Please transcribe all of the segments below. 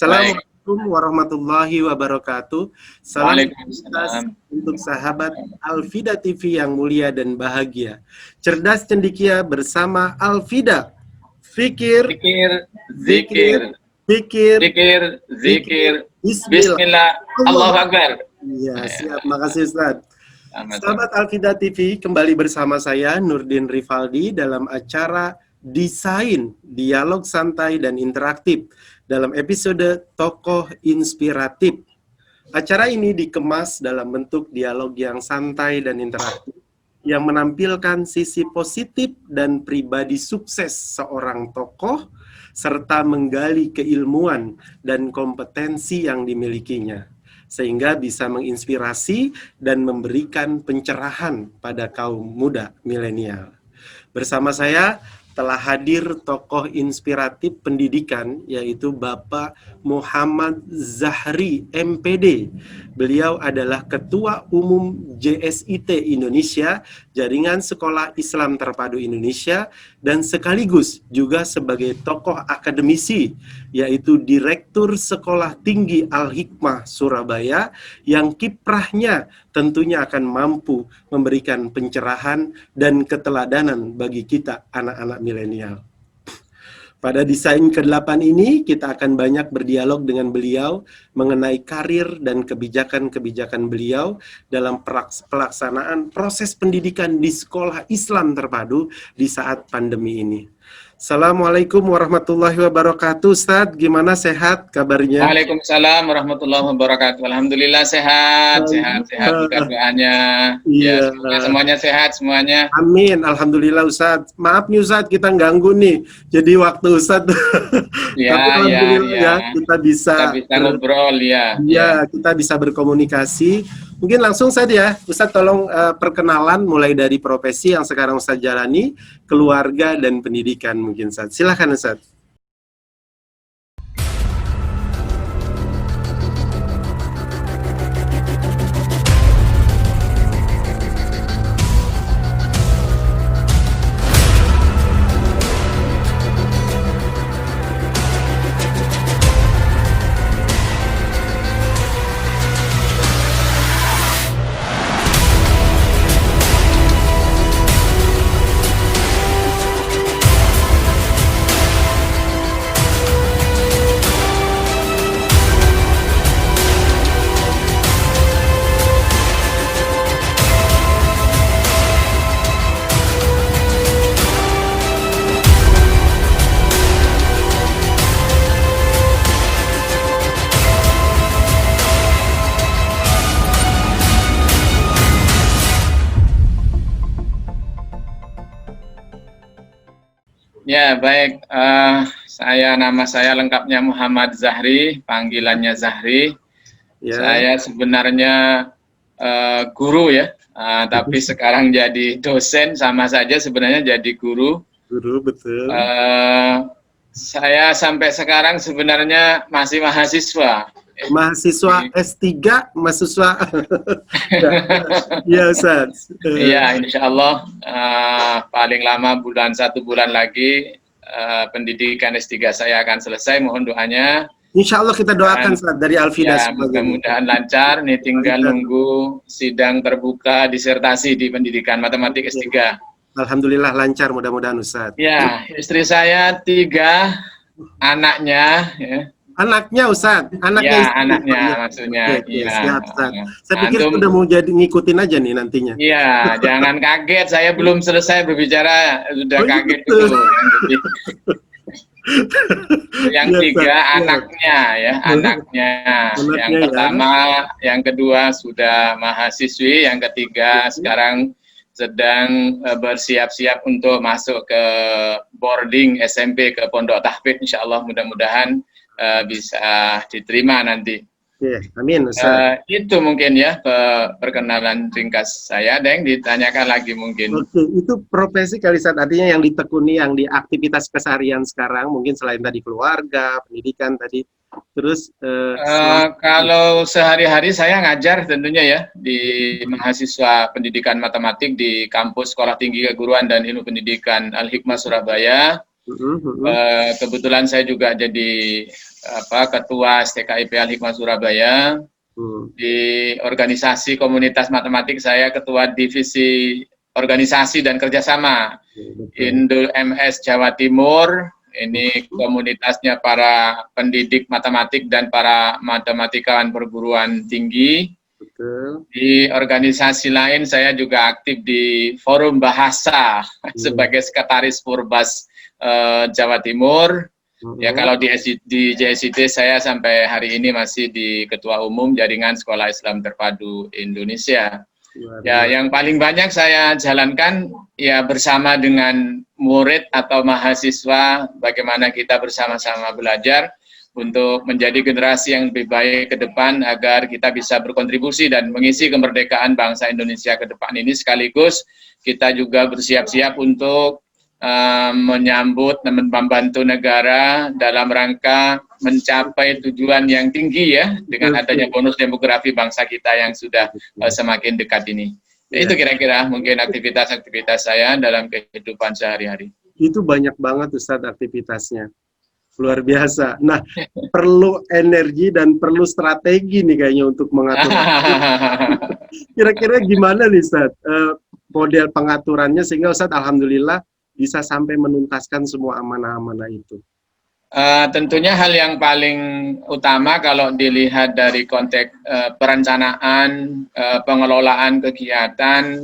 Baik. Assalamualaikum warahmatullahi wabarakatuh. Salam Waalaikumsalam. untuk sahabat Al-Fida TV yang mulia dan bahagia. Cerdas cendikia bersama Al-Fida. Fikir, Zikir, zikir, zikir, fikir, zikir, zikir. Bismillah. Bismillah. Allahu Akbar. Iya, siap. Makasih Ustaz. Sama-sama. Sahabat Al-Fida TV, kembali bersama saya Nurdin Rivaldi dalam acara Desain, Dialog Santai dan Interaktif dalam episode Tokoh Inspiratif. Acara ini dikemas dalam bentuk dialog yang santai dan interaktif yang menampilkan sisi positif dan pribadi sukses seorang tokoh serta menggali keilmuan dan kompetensi yang dimilikinya, sehingga bisa menginspirasi dan memberikan pencerahan pada kaum muda milenial. Bersama saya telah hadir tokoh inspiratif pendidikan, yaitu Bapak Muhammad Zahri, MPD. Beliau adalah Ketua Umum JSIT Indonesia, Jaringan Sekolah Islam Terpadu Indonesia, dan sekaligus juga sebagai tokoh akademisi, yaitu Direktur Sekolah Tinggi Al-Hikmah Surabaya, yang kiprahnya tentunya akan mampu memberikan pencerahan dan keteladanan bagi kita anak-anak milenial. Pada desain ke-8 ini, kita akan banyak berdialog dengan beliau mengenai karir dan kebijakan-kebijakan beliau dalam pelaksanaan proses pendidikan di sekolah Islam terpadu di saat pandemi ini. Assalamualaikum warahmatullahi wabarakatuh. Ustadz, gimana, sehat kabarnya? Waalaikumsalam warahmatullahi wabarakatuh. Alhamdulillah sehat. Bukan doanya. Iya. Ya, semuanya sehat semuanya. Amin, alhamdulillah Ustadz. Maaf nih Ustadz, kita ganggu nih. Jadi waktu Ustadz. Ya, tapi alhamdulillah ya, kita bisa ngobrol ya. Ya, kita bisa berkomunikasi. Mungkin langsung saja ya, Ustadz tolong perkenalan mulai dari profesi yang sekarang Ustadz jalani, keluarga dan pendidikan mungkin Ustadz. Silakan Ustadz. Ya, baik. Nama saya lengkapnya Muhammad Zahri, panggilannya Zahri. Ya. Saya sebenarnya guru ya, tapi sekarang jadi dosen, sama saja sebenarnya jadi guru. Guru, betul. Saya sampai sekarang sebenarnya masih mahasiswa. Mahasiswa S3, mahasiswa. Ya, Ustaz. Iya, insya Allah paling lama 1 bulan lagi pendidikan S3 saya akan selesai. Mohon doanya. Insya Allah kita doakan Ustaz dari Al-Fida. Ya, mudah-mudahan lancar. Nih tinggal nunggu sidang terbuka disertasi di pendidikan matematik S3. Alhamdulillah lancar, mudah-mudahan Ustaz. Ya, istri saya 3, anaknya ya. Anaknya Ustaz, anaknya ya, anaknya maksudnya. Iya, siap Ustaz. Saya pikir udah mau jadi ngikutin aja nih nantinya. Iya, jangan kaget, saya belum selesai berbicara sudah kaget gitu. Yang 3 anaknya ya, anaknya. Yang pertama, yang kedua sudah mahasiswi, yang ketiga sekarang sedang bersiap-siap untuk masuk ke boarding SMP ke Pondok Tahfidz. Insya Allah mudah-mudahan bisa diterima nanti. Amin Ustaz. Itu mungkin ya perkenalan ringkas saya. Ada yang ditanyakan lagi mungkin. Oke, itu profesi kali Ustaz, artinya yang ditekuni, yang di aktivitas keseharian sekarang mungkin selain tadi keluarga, pendidikan tadi. Terus kalau sehari-hari saya ngajar tentunya ya di mahasiswa pendidikan matematik di kampus Sekolah Tinggi Keguruan dan Ilmu Pendidikan Al-Hikmah Surabaya. Kebetulan saya juga jadi Ketua STKIP Al-Hikmah Surabaya. Di organisasi komunitas matematik saya Ketua Divisi Organisasi dan Kerjasama Indo MS Jawa Timur. Ini komunitasnya para pendidik matematik dan para matematikawan perguruan tinggi. Betul. Di organisasi lain saya juga aktif di Forum Bahasa sebagai sekretaris Purbas Jawa Timur. Ya, kalau di JSID saya sampai hari ini masih di Ketua Umum Jaringan Sekolah Islam Terpadu Indonesia. Ya, yang paling banyak saya jalankan ya bersama dengan murid atau mahasiswa, bagaimana kita bersama-sama belajar untuk menjadi generasi yang lebih baik ke depan agar kita bisa berkontribusi dan mengisi kemerdekaan bangsa Indonesia ke depan ini, sekaligus kita juga bersiap-siap untuk menyambut dan membantu negara dalam rangka mencapai tujuan yang tinggi ya, dengan adanya bonus demografi bangsa kita yang sudah semakin dekat ini. Itu kira-kira mungkin aktivitas-aktivitas saya dalam kehidupan sehari-hari. Itu banyak banget Ustadz aktivitasnya. Luar biasa. Nah, perlu energi dan perlu strategi nih kayaknya untuk mengatur. Kira-kira gimana nih Ustadz model pengaturannya sehingga Ustadz alhamdulillah bisa sampai menuntaskan semua amanah-amanah itu? Tentunya hal yang paling utama kalau dilihat dari konteks perencanaan, pengelolaan kegiatan,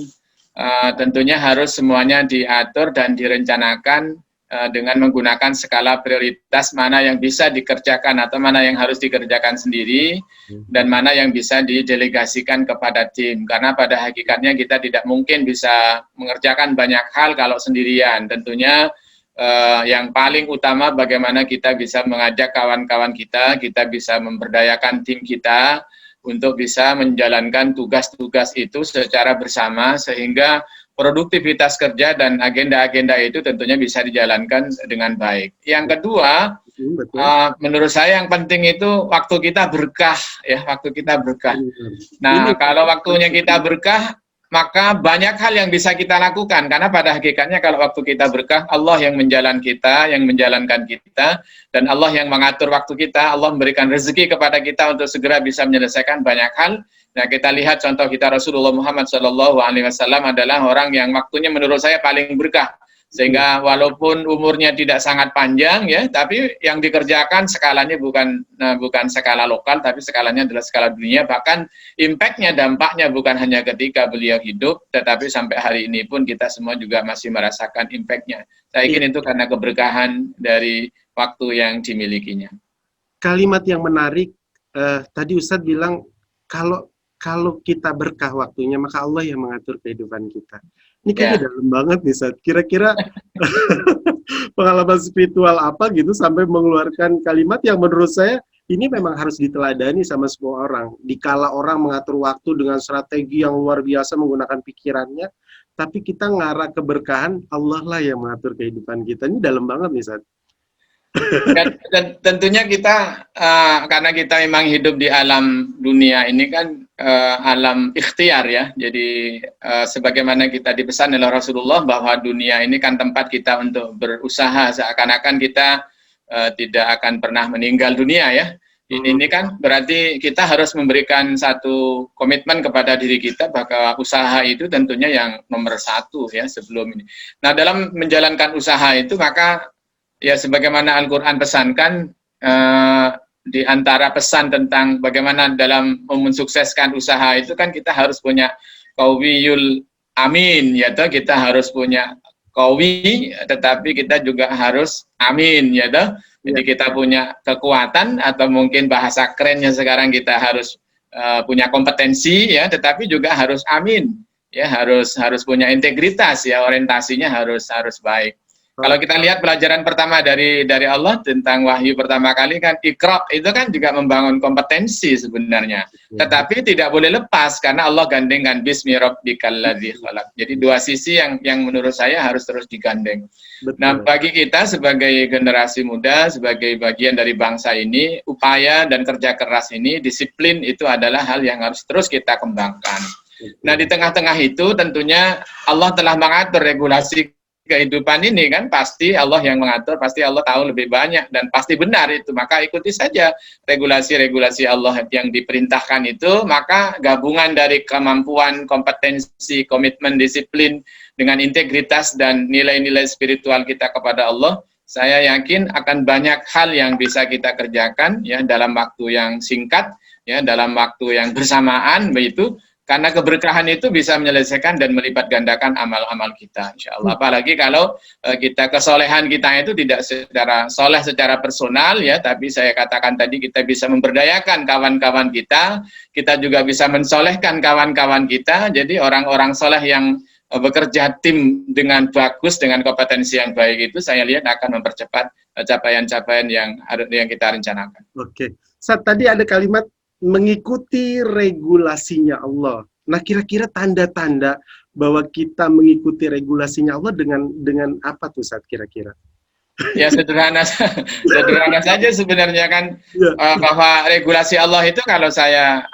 tentunya harus semuanya diatur dan direncanakan dengan menggunakan skala prioritas, mana yang bisa dikerjakan atau mana yang harus dikerjakan sendiri dan mana yang bisa didelegasikan kepada tim, karena pada hakikatnya kita tidak mungkin bisa mengerjakan banyak hal kalau sendirian. Tentunya yang paling utama bagaimana kita bisa mengajak kawan-kawan kita bisa memberdayakan tim kita untuk bisa menjalankan tugas-tugas itu secara bersama sehingga produktivitas kerja dan agenda-agenda itu tentunya bisa dijalankan dengan baik. Yang kedua, menurut saya yang penting itu waktu kita berkah, ya, waktu kita berkah. Nah, kalau waktunya kita berkah, maka banyak hal yang bisa kita lakukan, karena pada hakikatnya kalau waktu kita berkah, Allah yang menjalankan kita, dan Allah yang mengatur waktu kita, Allah memberikan rezeki kepada kita untuk segera bisa menyelesaikan banyak hal. Nah, kita lihat contoh kita Rasulullah Muhammad SAW adalah orang yang waktunya menurut saya paling berkah, sehingga walaupun umurnya tidak sangat panjang ya, tapi yang dikerjakan skalanya bukan skala lokal, tapi skalanya adalah skala dunia. Bahkan impact-nya, dampaknya bukan hanya ketika beliau hidup, tetapi sampai hari ini pun kita semua juga masih merasakan impact-nya. Saya yakin itu karena keberkahan dari waktu yang dimilikinya. Kalimat yang menarik, tadi Ustadz bilang kalau kita berkah waktunya, maka Allah yang mengatur kehidupan kita. Ini kayaknya dalam banget nih, Ustadz. Kira-kira pengalaman spiritual apa gitu sampai mengeluarkan kalimat yang menurut saya ini memang harus diteladani sama semua orang. Dikala orang mengatur waktu dengan strategi yang luar biasa menggunakan pikirannya, tapi kita ngarah keberkahan, Allah lah yang mengatur kehidupan kita. Ini dalam banget nih, Ustadz. Dan tentunya kita karena kita memang hidup di alam dunia ini kan alam ikhtiar ya. Jadi sebagaimana kita dipesan oleh Rasulullah bahwa dunia ini kan tempat kita untuk berusaha, seakan-akan kita tidak akan pernah meninggal dunia ya. Ini kan berarti kita harus memberikan satu komitmen kepada diri kita bahwa usaha itu tentunya yang nomor satu ya sebelum ini. Nah, dalam menjalankan usaha itu maka ya sebagaimana Al-Quran pesankan, di antara pesan tentang bagaimana dalam mensukseskan usaha itu kan kita harus punya qawiyul amin, yaitu kita harus punya qawi, tetapi kita juga harus amin, yaitu jadi kita punya kekuatan atau mungkin bahasa kerennya sekarang kita harus punya kompetensi ya, tetapi juga harus amin, ya harus punya integritas ya, orientasinya harus baik. Kalau kita lihat pelajaran pertama dari Allah tentang wahyu pertama kali kan Iqra, itu kan juga membangun kompetensi sebenarnya. Tetapi tidak boleh lepas karena Allah gandengkan bismi rabbikal ladzi khalaq. Jadi dua sisi yang menurut saya harus terus digandeng. Betul. Nah, bagi kita sebagai generasi muda, sebagai bagian dari bangsa ini, upaya dan kerja keras ini, disiplin itu adalah hal yang harus terus kita kembangkan. Nah, di tengah-tengah itu tentunya Allah telah mengatur regulasi kehidupan ini kan pasti Allah yang mengatur, pasti Allah tahu lebih banyak dan pasti benar itu. Maka ikuti saja regulasi-regulasi Allah yang diperintahkan itu, maka gabungan dari kemampuan, kompetensi, komitmen, disiplin dengan integritas dan nilai-nilai spiritual kita kepada Allah, saya yakin akan banyak hal yang bisa kita kerjakan ya dalam waktu yang singkat, ya dalam waktu yang bersamaan begitu. Karena keberkahan itu bisa menyelesaikan dan melipat gandakan amal-amal kita, insya Allah. Apalagi kalau kita kesolehan kita itu tidak secara soleh secara personal ya, tapi saya katakan tadi kita bisa memberdayakan kawan-kawan kita juga bisa mensolehkan kawan-kawan kita. Jadi orang-orang soleh yang bekerja tim dengan bagus, dengan kompetensi yang baik itu, saya lihat akan mempercepat capaian-capaian yang kita rencanakan. Oke, Ustaz, tadi ada kalimat mengikuti regulasinya Allah. Nah, kira-kira tanda-tanda bahwa kita mengikuti regulasinya Allah dengan apa tuh, Ustaz, kira-kira? Ya sederhana saja sebenarnya kan, bahwa regulasi Allah itu kalau saya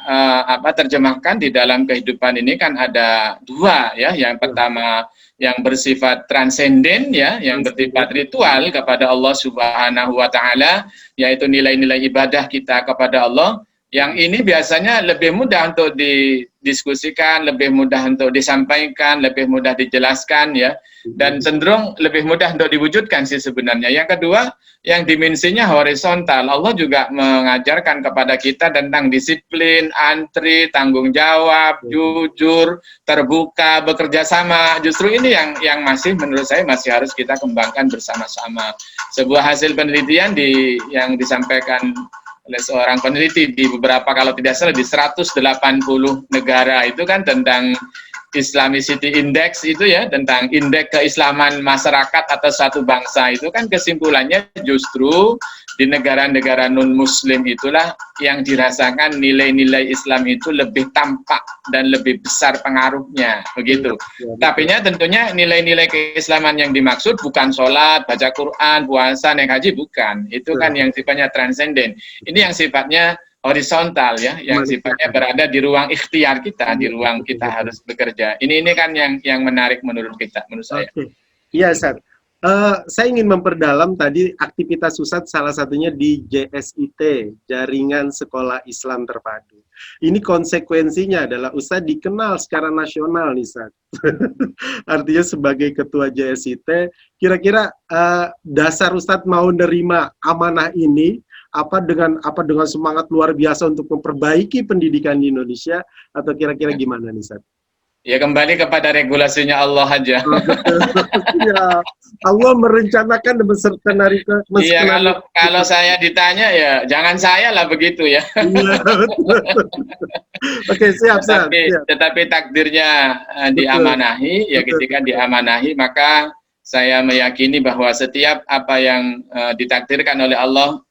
terjemahkan di dalam kehidupan ini kan ada dua ya. Yang pertama yang bersifat transenden ya, yang bersifat ritual kepada Allah Subhanahu wa taala, yaitu nilai-nilai ibadah kita kepada Allah. Yang ini biasanya lebih mudah untuk didiskusikan, lebih mudah untuk disampaikan, lebih mudah dijelaskan ya, dan cenderung lebih mudah untuk diwujudkan sih sebenarnya. Yang kedua, yang dimensinya horizontal. Allah juga mengajarkan kepada kita tentang disiplin, antri, tanggung jawab, jujur, terbuka, bekerja sama. Justru ini yang masih menurut saya masih harus kita kembangkan bersama-sama. Sebuah hasil penelitian yang disampaikan oleh seorang peneliti di beberapa, kalau tidak salah di 180 negara itu kan, tentang Islamicity Index itu ya, tentang indeks keislaman masyarakat atau satu bangsa itu kan, kesimpulannya justru di negara-negara non-muslim itulah yang dirasakan nilai-nilai Islam itu lebih tampak dan lebih besar pengaruhnya, begitu. Tapinya tentunya nilai-nilai keislaman yang dimaksud bukan sholat, baca Quran, puasa, naik haji, bukan. Itu kan yang sifatnya transenden. Ini yang sifatnya horizontal ya, yang sifatnya berada di ruang ikhtiar kita, di ruang kita harus bekerja. Ini kan yang menarik menurut saya. Iya, Ustaz. Saya ingin memperdalam tadi aktivitas Ustaz, salah satunya di JSIT, Jaringan Sekolah Islam Terpadu. Ini konsekuensinya adalah Ustaz dikenal secara nasional nih, Ustaz. Artinya sebagai ketua JSIT, kira-kira dasar Ustaz mau nerima amanah ini apa dengan semangat luar biasa untuk memperbaiki pendidikan di Indonesia, atau kira-kira gimana nih, Ustaz? Ya kembali kepada regulasinya Allah aja. Ya, Allah merencanakan beserta Iya, kalau saya ditanya ya jangan saya lah begitu ya. Iya, Oke, siap. Tetapi takdirnya diamanahi, ya ketika diamanahi maka saya meyakini bahwa setiap apa yang ditakdirkan oleh Allah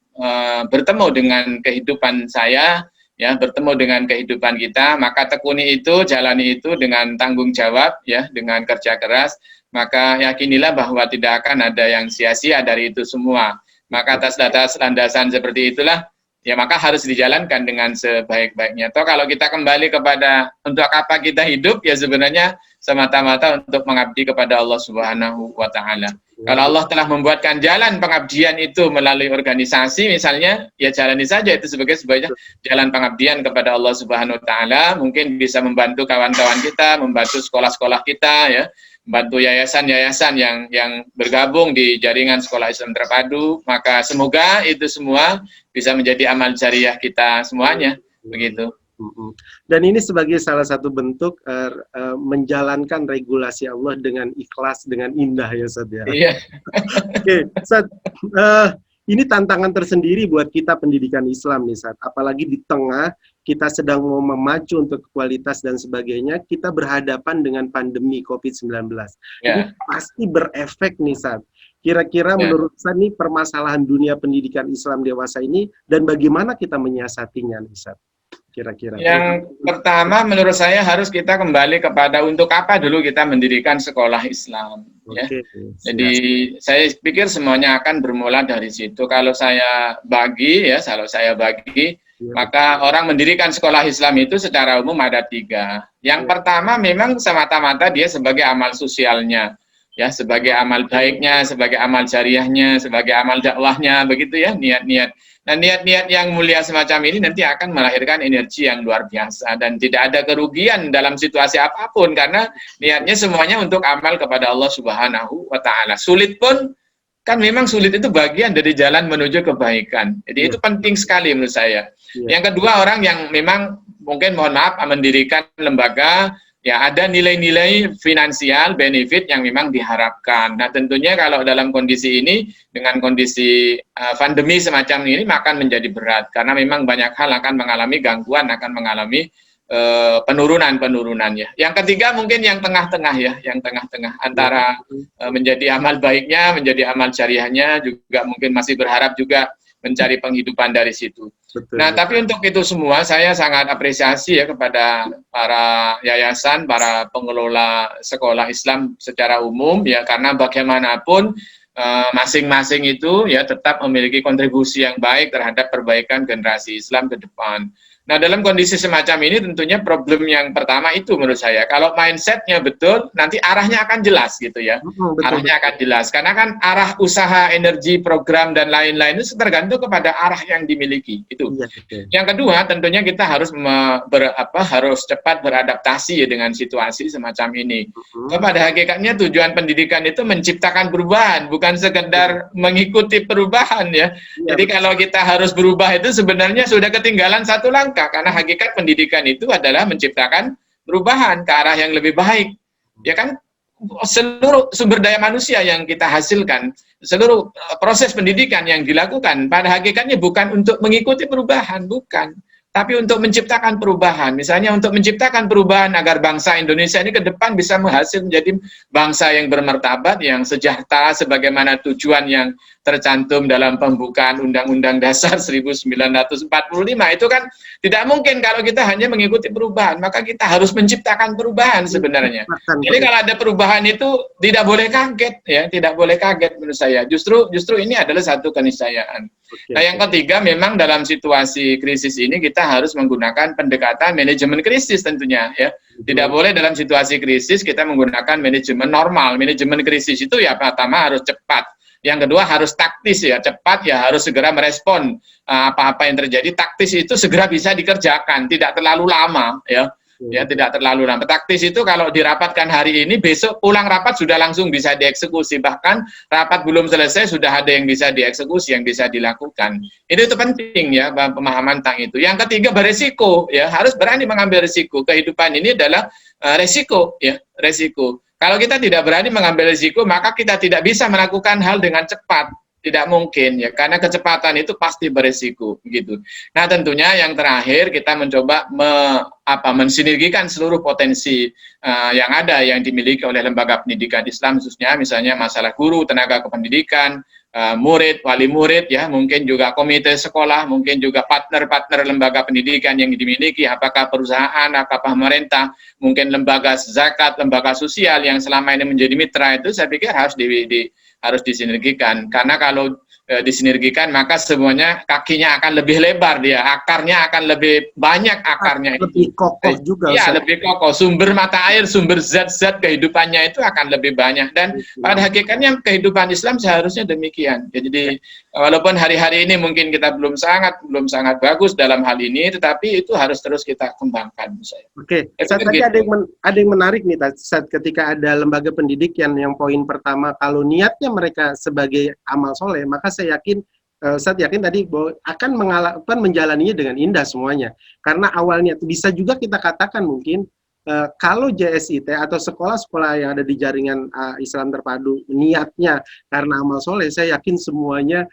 bertemu dengan kehidupan saya, ya bertemu dengan kehidupan kita, maka tekuni itu, jalani itu dengan tanggung jawab ya, dengan kerja keras, maka yakinilah bahwa tidak akan ada yang sia-sia dari itu semua. Maka atas landasan seperti itulah ya, maka harus dijalankan dengan sebaik-baiknya. Toh kalau kita kembali kepada untuk apa kita hidup, ya sebenarnya semata-mata untuk mengabdi kepada Allah Subhanahu wa taala. Kalau Allah telah membuatkan jalan pengabdian itu melalui organisasi misalnya, ya jalani saja itu sebagai jalan pengabdian kepada Allah Subhanahu wa taala. Mungkin bisa membantu kawan-kawan kita, membantu sekolah-sekolah kita ya, membantu yayasan-yayasan yang bergabung di jaringan sekolah Islam terpadu. Maka semoga itu semua bisa menjadi amal jariah kita semuanya, begitu. Dan ini sebagai salah satu bentuk menjalankan regulasi Allah dengan ikhlas, dengan indah ya, Ustaz ya. Iya. Oke, Ustaz, ini tantangan tersendiri buat kita pendidikan Islam nih, Ustaz. Apalagi di tengah kita sedang mau memacu untuk kualitas dan sebagainya, kita berhadapan dengan pandemi COVID-19. Ini pasti berefek nih, Ustaz. Kira-kira menurut saya nih permasalahan dunia pendidikan Islam dewasa ini, dan bagaimana kita menyiasatinya nih, Ustaz? Kira-kira. Yang pertama menurut saya harus kita kembali kepada untuk apa dulu kita mendirikan sekolah Islam. Ya. Jadi saya pikir semuanya akan bermula dari situ. Kalau saya bagi, maka orang mendirikan sekolah Islam itu secara umum ada 3. Yang pertama memang semata-mata dia sebagai amal sosialnya. ya, sebagai amal baiknya, sebagai amal jariahnya, sebagai amal dakwahnya, begitu ya, niat-niat. Nah, niat-niat yang mulia semacam ini nanti akan melahirkan energi yang luar biasa dan tidak ada kerugian dalam situasi apapun karena niatnya semuanya untuk amal kepada Allah Subhanahu wa taala. Sulit pun kan memang sulit itu bagian dari jalan menuju kebaikan. Jadi itu penting sekali menurut saya. Yang kedua, orang yang memang mungkin mohon maaf mendirikan lembaga, ya ada nilai-nilai finansial, benefit yang memang diharapkan. Nah tentunya kalau dalam kondisi ini, dengan kondisi pandemi semacam ini, maka akan menjadi berat. Karena memang banyak hal akan mengalami gangguan, akan mengalami penurunan-penurunannya. Yang ketiga mungkin yang tengah-tengah ya, yang tengah-tengah antara menjadi amal baiknya, menjadi amal jariahnya, juga mungkin masih berharap juga mencari penghidupan dari situ. Betul. Nah, tapi untuk itu semua saya sangat apresiasi ya kepada para yayasan, para pengelola sekolah Islam secara umum ya, karena bagaimanapun masing-masing itu ya tetap memiliki kontribusi yang baik terhadap perbaikan generasi Islam ke depan. Nah, dalam kondisi semacam ini tentunya problem yang pertama itu menurut saya, kalau mindsetnya betul, nanti arahnya akan jelas gitu ya. Arahnya akan jelas, karena kan arah usaha, energi, program, dan lain-lain itu tergantung kepada arah yang dimiliki. Itu. Yang kedua, tentunya kita harus harus cepat beradaptasi ya dengan situasi semacam ini. Pada hakikatnya tujuan pendidikan itu menciptakan perubahan, bukan sekedar mengikuti perubahan ya. Jadi kalau kita harus berubah itu sebenarnya sudah ketinggalan satu langkah. Karena hakikat pendidikan itu adalah menciptakan perubahan ke arah yang lebih baik. Ya kan, seluruh sumber daya manusia yang kita hasilkan, seluruh proses pendidikan yang dilakukan, pada hakikatnya bukan untuk mengikuti perubahan, bukan. Tapi untuk menciptakan perubahan. Misalnya untuk menciptakan perubahan agar bangsa Indonesia ini ke depan bisa menghasil menjadi bangsa yang bermartabat, yang sejahtera, sebagaimana tujuan yang tercantum dalam pembukaan Undang-Undang Dasar 1945. Itu kan tidak mungkin kalau kita hanya mengikuti perubahan, maka kita harus menciptakan perubahan sebenarnya. Jadi kalau ada perubahan itu tidak boleh kaget ya, tidak boleh kaget menurut saya. Justru ini adalah satu keniscayaan. Nah, yang ketiga memang dalam situasi krisis ini kita harus menggunakan pendekatan manajemen krisis tentunya ya. Tidak boleh dalam situasi krisis kita menggunakan manajemen normal. Manajemen krisis itu ya pertama harus cepat. Yang kedua harus taktis ya, cepat ya, harus segera merespon apa-apa yang terjadi. Taktis itu segera bisa dikerjakan, tidak terlalu lama ya. Ya, tidak terlalu lama. Taktis itu kalau dirapatkan hari ini, besok pulang rapat sudah langsung bisa dieksekusi. Bahkan rapat belum selesai sudah ada yang bisa dieksekusi, yang bisa dilakukan. Itu penting ya, pemahaman tentang itu. Yang ketiga beresiko ya, harus berani mengambil risiko. Kehidupan ini adalah resiko ya, resiko. Kalau kita tidak berani mengambil risiko, maka kita tidak bisa melakukan hal dengan cepat. Tidak mungkin ya, karena kecepatan itu pasti beresiko gitu. Nah, tentunya yang terakhir kita mencoba mensinergikan seluruh potensi yang ada yang dimiliki oleh lembaga pendidikan Islam, khususnya misalnya masalah guru, tenaga kependidikan, murid, wali murid ya, mungkin juga komite sekolah, mungkin juga partner-partner lembaga pendidikan yang dimiliki, apakah perusahaan, apakah pemerintah, mungkin lembaga zakat, lembaga sosial yang selama ini menjadi mitra, itu saya pikir harus disinergikan, karena kalau disinergikan maka semuanya kakinya akan lebih lebar, dia akarnya akan lebih banyak, akarnya lebih kokoh juga. Iya, lebih kokoh, sumber mata air, sumber zat-zat kehidupannya itu akan lebih banyak, dan pada hakikatnya kehidupan Islam seharusnya demikian. Jadi walaupun hari-hari ini mungkin kita belum sangat bagus dalam hal ini, tetapi itu harus terus kita kembangkan. Oke, saat tadi ada yang menarik nih, saat ketika ada lembaga pendidikan yang poin pertama, kalau niatnya mereka sebagai amal soleh, maka saya yakin, saya yakin tadi bahwa akan menjalaninya dengan indah semuanya. Karena awalnya bisa juga kita katakan mungkin kalau JSIT atau sekolah-sekolah yang ada di jaringan Islam terpadu niatnya karena amal soleh, saya yakin semuanya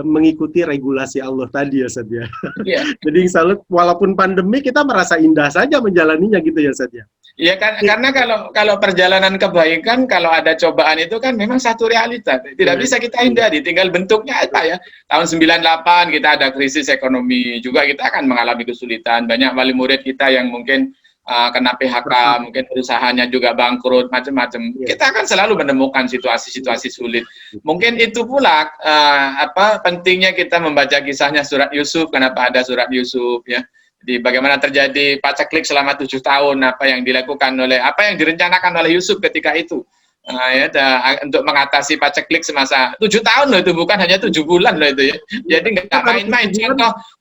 mengikuti regulasi Allah tadi ya Ustaz ya. Yeah. Jadi selalu walaupun pandemi kita merasa indah saja menjalaninya gitu ya Ustaz ya. Ya kan, karena kalau perjalanan kebaikan, kalau ada cobaan itu kan memang satu realita, tidak bisa kita hindari, tinggal bentuknya apa ya. Tahun 98 kita ada krisis ekonomi, juga kita akan mengalami kesulitan, banyak wali murid kita yang mungkin kena PHK, mungkin perusahaannya juga bangkrut, macam-macam. Kita akan selalu menemukan situasi-situasi sulit. Mungkin itu pula pentingnya kita membaca kisahnya surat Yusuf, kenapa ada surat Yusuf ya. Jadi bagaimana terjadi pacaklik selama 7 tahun, apa yang dilakukan oleh, apa yang direncanakan oleh Yusuf ketika itu. untuk mengatasi paceklik semasa 7 tahun loh itu, bukan hanya 7 bulan loh itu ya. Jadi nggak main-main.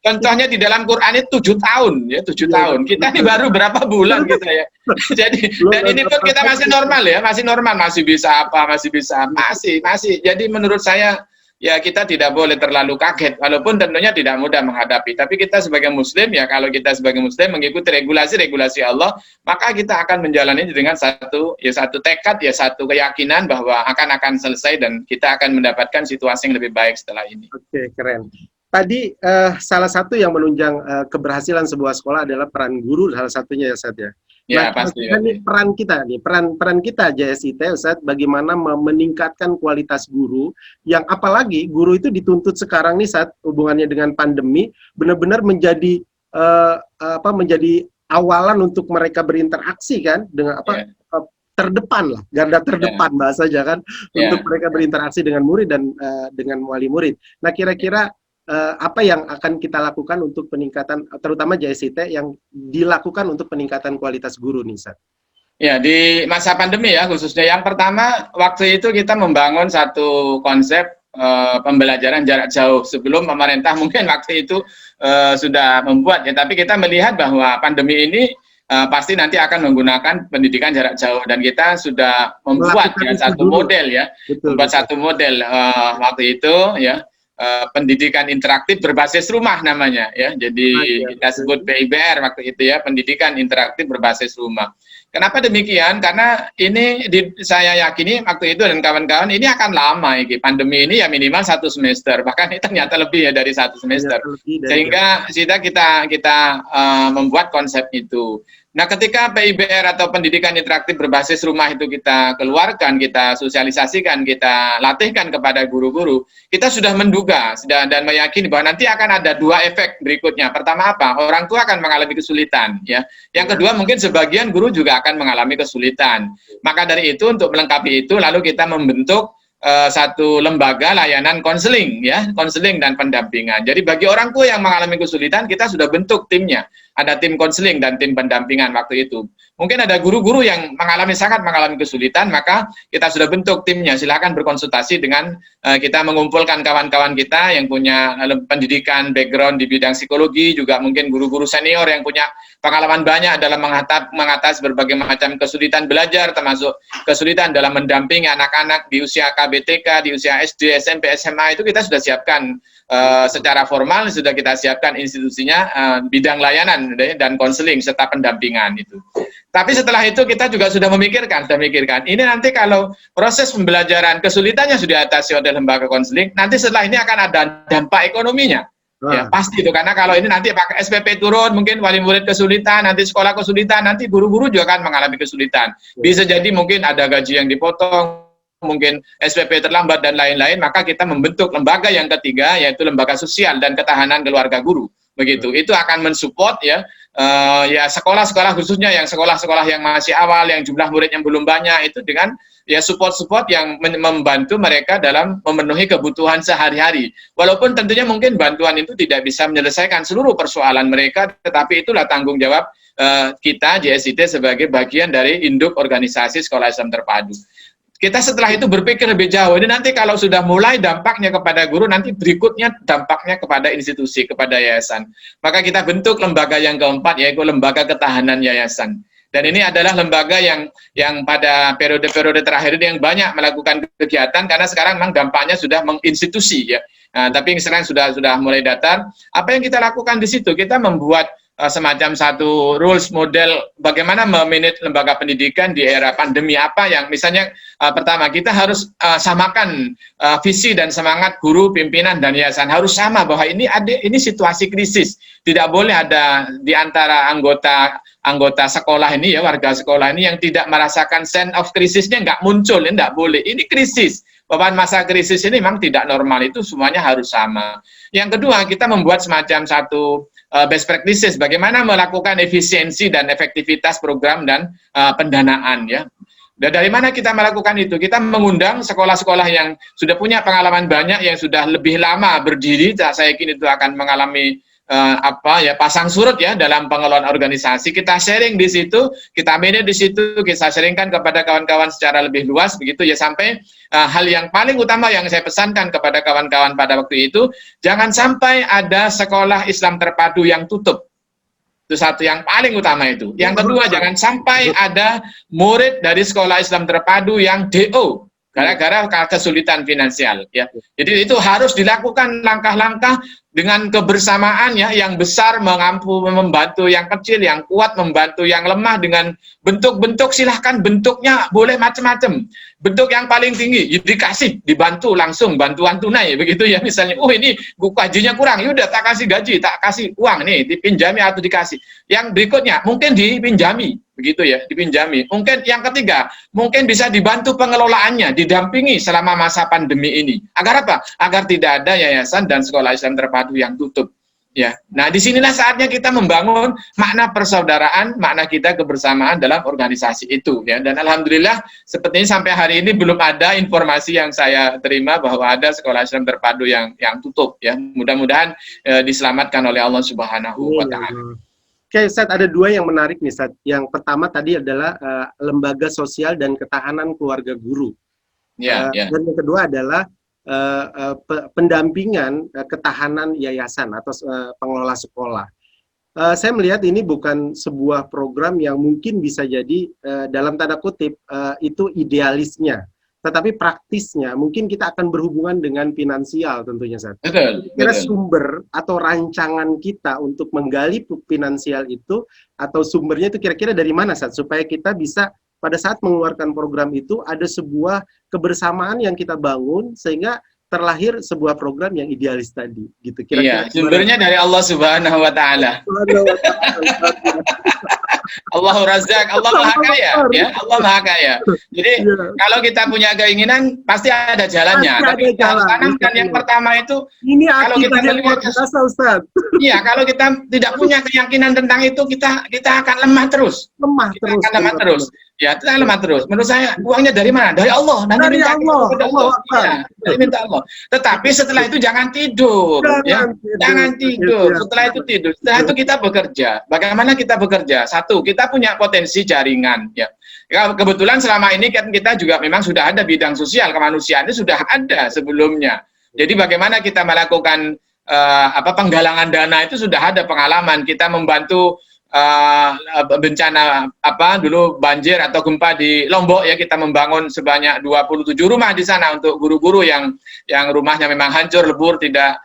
Contohnya di dalam Quran itu 7 tahun ya, 7 tahun. Kita ini baru berapa bulan gitu ya. Jadi dan ini pun kita masih normal ya, masih normal, masih bisa apa, masih bisa masih. Jadi menurut saya ya kita tidak boleh terlalu kaget, walaupun tentunya tidak mudah menghadapi. Tapi kita sebagai Muslim ya, kalau kita sebagai Muslim mengikuti regulasi-regulasi Allah, maka kita akan menjalani dengan satu tekad ya, satu keyakinan bahwa akan selesai dan kita akan mendapatkan situasi yang lebih baik setelah ini. Oke, keren. Tadi salah satu yang menunjang keberhasilan sebuah sekolah adalah peran guru, salah satunya ya Ustaz ya. Ya, Nah, pasti. ini peran kita JSIT Ustaz, bagaimana meningkatkan kualitas guru, yang apalagi guru itu dituntut sekarang nih saat hubungannya dengan pandemi benar-benar menjadi menjadi awalan untuk mereka berinteraksi kan dengan terdepan lah, garda terdepan bahasanya kan, untuk mereka berinteraksi dengan murid dan dengan wali murid. Nah, kira-kira apa yang akan kita lakukan untuk peningkatan, terutama JSIT yang dilakukan untuk peningkatan kualitas guru nih, Sat? Ya, di masa pandemi ya khususnya. Yang pertama, waktu itu kita membangun satu konsep pembelajaran jarak jauh. Sebelum pemerintah mungkin waktu itu sudah membuat ya, tapi kita melihat bahwa pandemi ini pasti nanti akan menggunakan pendidikan jarak jauh, dan kita sudah membuat satu model ya, satu model waktu itu ya. Pendidikan interaktif berbasis rumah namanya ya. Jadi kita sebut PIBR waktu itu ya, pendidikan interaktif berbasis rumah. Kenapa demikian? Karena ini saya yakini waktu itu dan kawan-kawan ini akan lama ini. Pandemi ini ya minimal 1 semester, bahkan ini ternyata lebih ya dari 1 semester. Sehingga kita membuat konsep itu. Nah, ketika PIBR atau pendidikan interaktif berbasis rumah itu kita keluarkan, kita sosialisasikan, kita latihkan kepada guru-guru, kita sudah menduga dan meyakini bahwa nanti akan ada 2 efek berikutnya. Pertama apa? Orang tua akan mengalami kesulitan, ya. Yang kedua mungkin sebagian guru juga akan mengalami kesulitan. Maka dari itu, untuk melengkapi itu, lalu kita membentuk satu lembaga layanan konseling ya, konseling dan pendampingan. Jadi bagi orang tua yang mengalami kesulitan, kita sudah bentuk timnya. Ada tim konseling dan tim pendampingan waktu itu. Mungkin ada guru-guru yang sangat mengalami kesulitan, maka kita sudah bentuk timnya. Silakan berkonsultasi dengan kita, mengumpulkan kawan-kawan kita yang punya pendidikan background di bidang psikologi, juga mungkin guru-guru senior yang punya pengalaman banyak dalam mengatasi berbagai macam kesulitan belajar, termasuk kesulitan dalam mendampingi anak-anak di usia KBTK, di usia SD, SMP, SMA. Itu kita sudah siapkan secara formal, sudah kita siapkan institusinya, bidang layanan dan konseling serta pendampingan itu. Tapi setelah itu kita juga sudah memikirkan, ini nanti kalau proses pembelajaran kesulitannya sudah diatasi oleh lembaga konseling, nanti setelah ini akan ada dampak ekonominya. Ya pasti itu, karena kalau ini nanti pakai SPP turun, mungkin wali murid kesulitan, nanti sekolah kesulitan, nanti guru-guru juga akan mengalami kesulitan. Bisa jadi mungkin ada gaji yang dipotong, mungkin SPP terlambat dan lain-lain. Maka kita membentuk lembaga yang ketiga, yaitu lembaga sosial dan ketahanan keluarga guru. Begitu, itu akan mensupport ya, ya sekolah-sekolah, khususnya yang sekolah-sekolah yang masih awal, yang jumlah murid yang belum banyak, itu dengan ya support yang membantu mereka dalam memenuhi kebutuhan sehari-hari. Walaupun tentunya mungkin bantuan itu tidak bisa menyelesaikan seluruh persoalan mereka, tetapi itulah tanggung jawab kita JSIT sebagai bagian dari induk organisasi Sekolah Islam Terpadu. Kita setelah itu berpikir lebih jauh. Ini nanti kalau sudah mulai dampaknya kepada guru, nanti berikutnya dampaknya kepada institusi, kepada yayasan. Maka kita bentuk lembaga yang keempat, yaitu lembaga ketahanan yayasan. Dan ini adalah lembaga yang pada periode-periode terakhir ini yang banyak melakukan kegiatan, karena sekarang memang dampaknya sudah menginstitusi ya. Nah, tapi sekarang sudah mulai datar. Apa yang kita lakukan di situ? Kita membuat semacam satu rules model bagaimana memanage lembaga pendidikan di era pandemi. Apa yang misalnya pertama, kita harus samakan visi dan semangat guru, pimpinan dan yayasan, harus sama bahwa ini situasi krisis. Tidak boleh ada di antara anggota sekolah ini ya, warga sekolah ini yang tidak merasakan sense of krisisnya, nggak muncul, ini nggak boleh. Ini krisis. Beban masa krisis ini memang tidak normal, itu semuanya harus sama. Yang kedua, kita membuat semacam satu best practices, bagaimana melakukan efisiensi dan efektivitas program dan pendanaan ya. Dan dari mana kita melakukan itu? Kita mengundang sekolah-sekolah yang sudah punya pengalaman banyak, yang sudah lebih lama berdiri, saya yakin itu akan mengalami pasang surut ya dalam pengelolaan organisasi. Kita sharing di situ, kita manage di situ, kita sharingkan kepada kawan-kawan secara lebih luas begitu ya, sampai hal yang paling utama yang saya pesankan kepada kawan-kawan pada waktu itu, jangan sampai ada sekolah Islam terpadu yang tutup. Itu satu yang paling utama itu. Yang kedua, jangan sampai ada murid dari sekolah Islam terpadu yang DO gara-gara kesulitan finansial ya. Jadi itu harus dilakukan langkah-langkah dengan kebersamaan ya, yang besar membantu yang kecil, yang kuat membantu yang lemah dengan bentuk-bentuk, silahkan bentuknya boleh macam-macam. Bentuk yang paling tinggi dikasih, dibantu langsung, bantuan tunai begitu ya, misalnya ini gajinya kurang, yaudah tak kasih gaji, tak kasih uang nih, dipinjami atau dikasih. Yang berikutnya mungkin dipinjami begitu ya, dipinjami. Mungkin yang ketiga mungkin bisa dibantu pengelolaannya, didampingi selama masa pandemi ini. Agar apa? Agar tidak ada yayasan dan sekolah Islam terpadu yang tutup. Ya, nah disinilah saatnya kita membangun makna persaudaraan, makna kita kebersamaan dalam organisasi itu. Ya, dan alhamdulillah sepertinya sampai hari ini belum ada informasi yang saya terima bahwa ada sekolah Islam terpadu yang tutup. Ya, mudah-mudahan diselamatkan oleh Allah Subhanahu Wa Taala. Oke, Ustaz, ada dua yang menarik nih, Ustaz. Yang pertama tadi adalah lembaga sosial dan ketahanan keluarga guru. Dan yang kedua adalah pendampingan ketahanan yayasan atau pengelola sekolah. Saya melihat ini bukan sebuah program yang mungkin bisa jadi dalam tanda kutip itu idealisnya, tetapi praktisnya mungkin kita akan berhubungan dengan finansial tentunya, Ustaz. Kira sumber atau rancangan kita untuk menggali finansial itu atau sumbernya itu kira-kira dari mana, Ustaz, supaya kita bisa pada saat mengeluarkan program itu ada sebuah kebersamaan yang kita bangun sehingga terlahir sebuah program yang idealis tadi, gitu. Kira-kira sumbernya dari Allah Subhanahu Wa Taala. Allahu Razzaq, Allah Maha Kaya, ya, Allah Maha Kaya. Jadi kalau kita punya keinginan pasti ada jalannya. Tapi tanamkan yang pertama itu, ini kalau kita melihat Ustaz. Iya, kalau kita tidak punya keyakinan tentang itu, kita akan lemah terus. Lemah terus. Ya, kita lemah terus. Menurut saya uangnya dari mana? Dari Allah. Dan dari Allah. Minta Allah. Tetapi setelah itu jangan tidur. Jangan tidur. Setelah itu tidur. Setelah itu kita bekerja. Bagaimana kita bekerja? Satu, kita punya potensi jaringan. Ya. Kebetulan selama ini kan kita juga memang sudah ada bidang sosial kemanusiaan itu sudah ada sebelumnya. Jadi bagaimana kita melakukan penggalangan dana itu sudah ada pengalaman. Kita membantu bencana dulu banjir atau gempa di Lombok ya, kita membangun sebanyak 27 rumah di sana untuk guru-guru yang rumahnya memang hancur lebur, tidak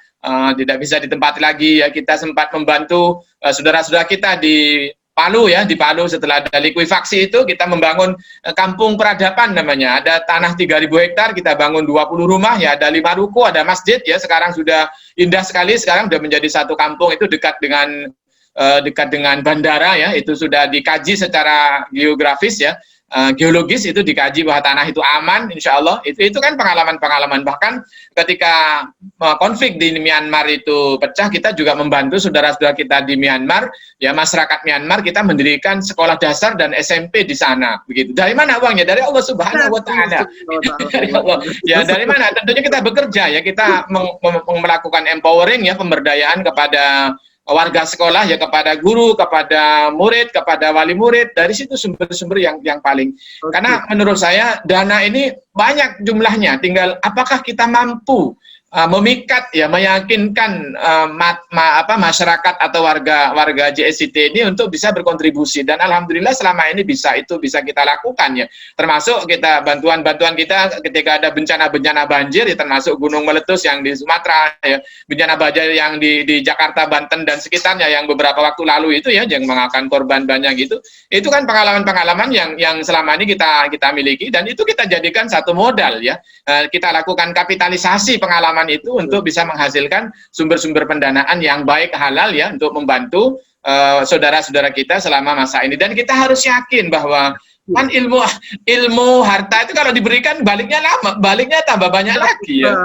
bisa ditempati lagi ya. Kita sempat membantu saudara-saudara kita di Palu ya, di Palu setelah ada likuifaksi itu kita membangun kampung peradaban namanya. Ada tanah 3.000 hektar, kita bangun 20 rumah ya, ada 5 ruko, ada masjid ya, sekarang sudah indah sekali, sekarang sudah menjadi satu kampung itu dekat dengan bandara ya, itu sudah dikaji secara geografis ya, geologis itu dikaji bahwa tanah itu aman, insya Allah. Itu kan pengalaman-pengalaman. Bahkan ketika konflik di Myanmar itu pecah, kita juga membantu saudara-saudara kita di Myanmar ya, masyarakat Myanmar, kita mendirikan sekolah dasar dan SMP di sana begitu. Dari mana uangnya? Dari Allah Subhanahu Wa Taala. Dari Allah. Ya, dari mana? Tentunya kita bekerja ya, kita melakukan empowering ya, pemberdayaan kepada warga sekolah ya, kepada guru, kepada murid, kepada wali murid. Dari situ sumber-sumber yang paling. Karena menurut saya dana ini banyak jumlahnya, tinggal apakah kita mampu memikat ya, meyakinkan masyarakat atau warga JSCT ini untuk bisa berkontribusi. Dan alhamdulillah selama ini bisa kita lakukan ya, termasuk kita bantuan kita ketika ada bencana banjir ya, termasuk gunung meletus yang di Sumatera ya, bencana banjir yang di Jakarta, Banten dan sekitarnya yang beberapa waktu lalu itu ya, yang mengakan korban banyak itu kan pengalaman-pengalaman yang selama ini kita miliki, dan itu kita jadikan satu modal ya, kita lakukan kapitalisasi pengalaman itu untuk bisa menghasilkan sumber-sumber pendanaan yang baik, halal ya, untuk membantu saudara-saudara kita selama masa ini. Dan kita harus yakin bahwa kan ilmu harta itu kalau diberikan baliknya tambah banyak lagi ya.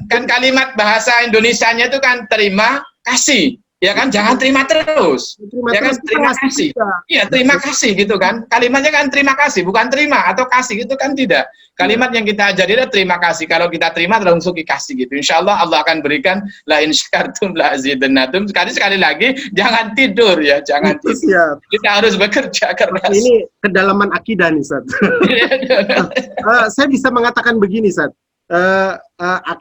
Kan kalimat bahasa Indonesianya itu kan terima kasih Ya kan, jangan terima terus. Terima Ya kan, terus, terima kasih kasih. juga. Iya, terima kasih gitu kan. Kalimatnya kan terima kasih, bukan terima atau kasih gitu kan tidak. Kalimat yang kita ajari adalah terima kasih. Kalau kita terima langsung dikasih gitu. Insya Allah Allah akan berikan la in syakartum la azidannakum. Sekali lagi jangan tidur ya, jangan Itu tidur. siap. Kita harus bekerja keras. Ini kedalaman akidah nih, Sat. Saya bisa mengatakan begini, Sat.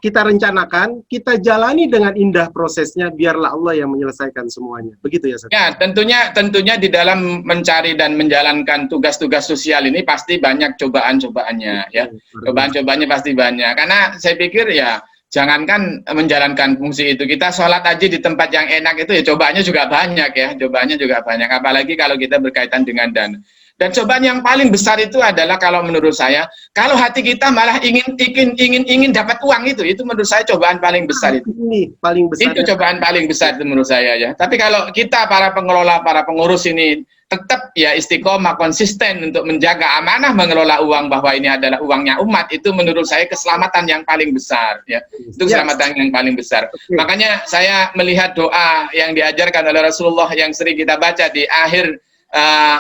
Kita rencanakan, kita jalani dengan indah prosesnya, biarlah Allah yang menyelesaikan semuanya. Begitu ya, Sat? Ya, tentunya di dalam mencari dan menjalankan tugas-tugas sosial ini pasti banyak cobaan-cobaannya ya. Cobaan-cobaannya pasti banyak. Karena saya pikir ya, jangankan menjalankan fungsi itu, kita sholat aja di tempat yang enak itu ya cobaannya juga banyak ya. Cobaannya juga banyak, apalagi kalau kita berkaitan dengan dana. Dan cobaan yang paling besar itu adalah kalau menurut saya, kalau hati kita malah ingin dapat uang itu menurut saya cobaan paling besar itu. Ini paling besar. Itu cobaan paling besar itu menurut saya ya. Tapi kalau kita para pengelola, para pengurus ini tetap ya istiqomah konsisten untuk menjaga amanah mengelola uang bahwa ini adalah uangnya umat, itu menurut saya keselamatan yang paling besar ya. Itu keselamatan yang paling besar. Makanya saya melihat doa yang diajarkan oleh Rasulullah yang sering kita baca di akhir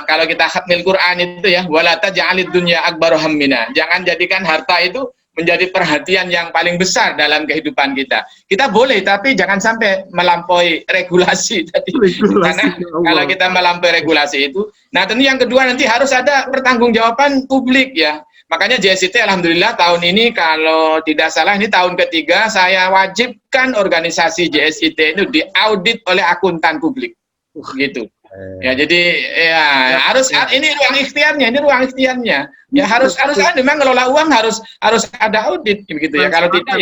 kalau kita khatmil Quran itu ya, wala taj'alid dunya akbar hammina. Jangan jadikan harta itu menjadi perhatian yang paling besar dalam kehidupan kita. Kita boleh, tapi jangan sampai melampaui regulasi tadi. Karena kalau kita melampaui regulasi itu, nah tentu yang kedua nanti harus ada pertanggungjawaban publik ya. Makanya JSIT alhamdulillah tahun ini kalau tidak salah ini tahun ketiga saya wajibkan organisasi JSIT itu diaudit oleh akuntan publik. Gitu. Ya jadi ya harus ini ruang ikhtiarnya, ya harus ada memang ngelola uang harus ada audit begitu ya, kalau tidak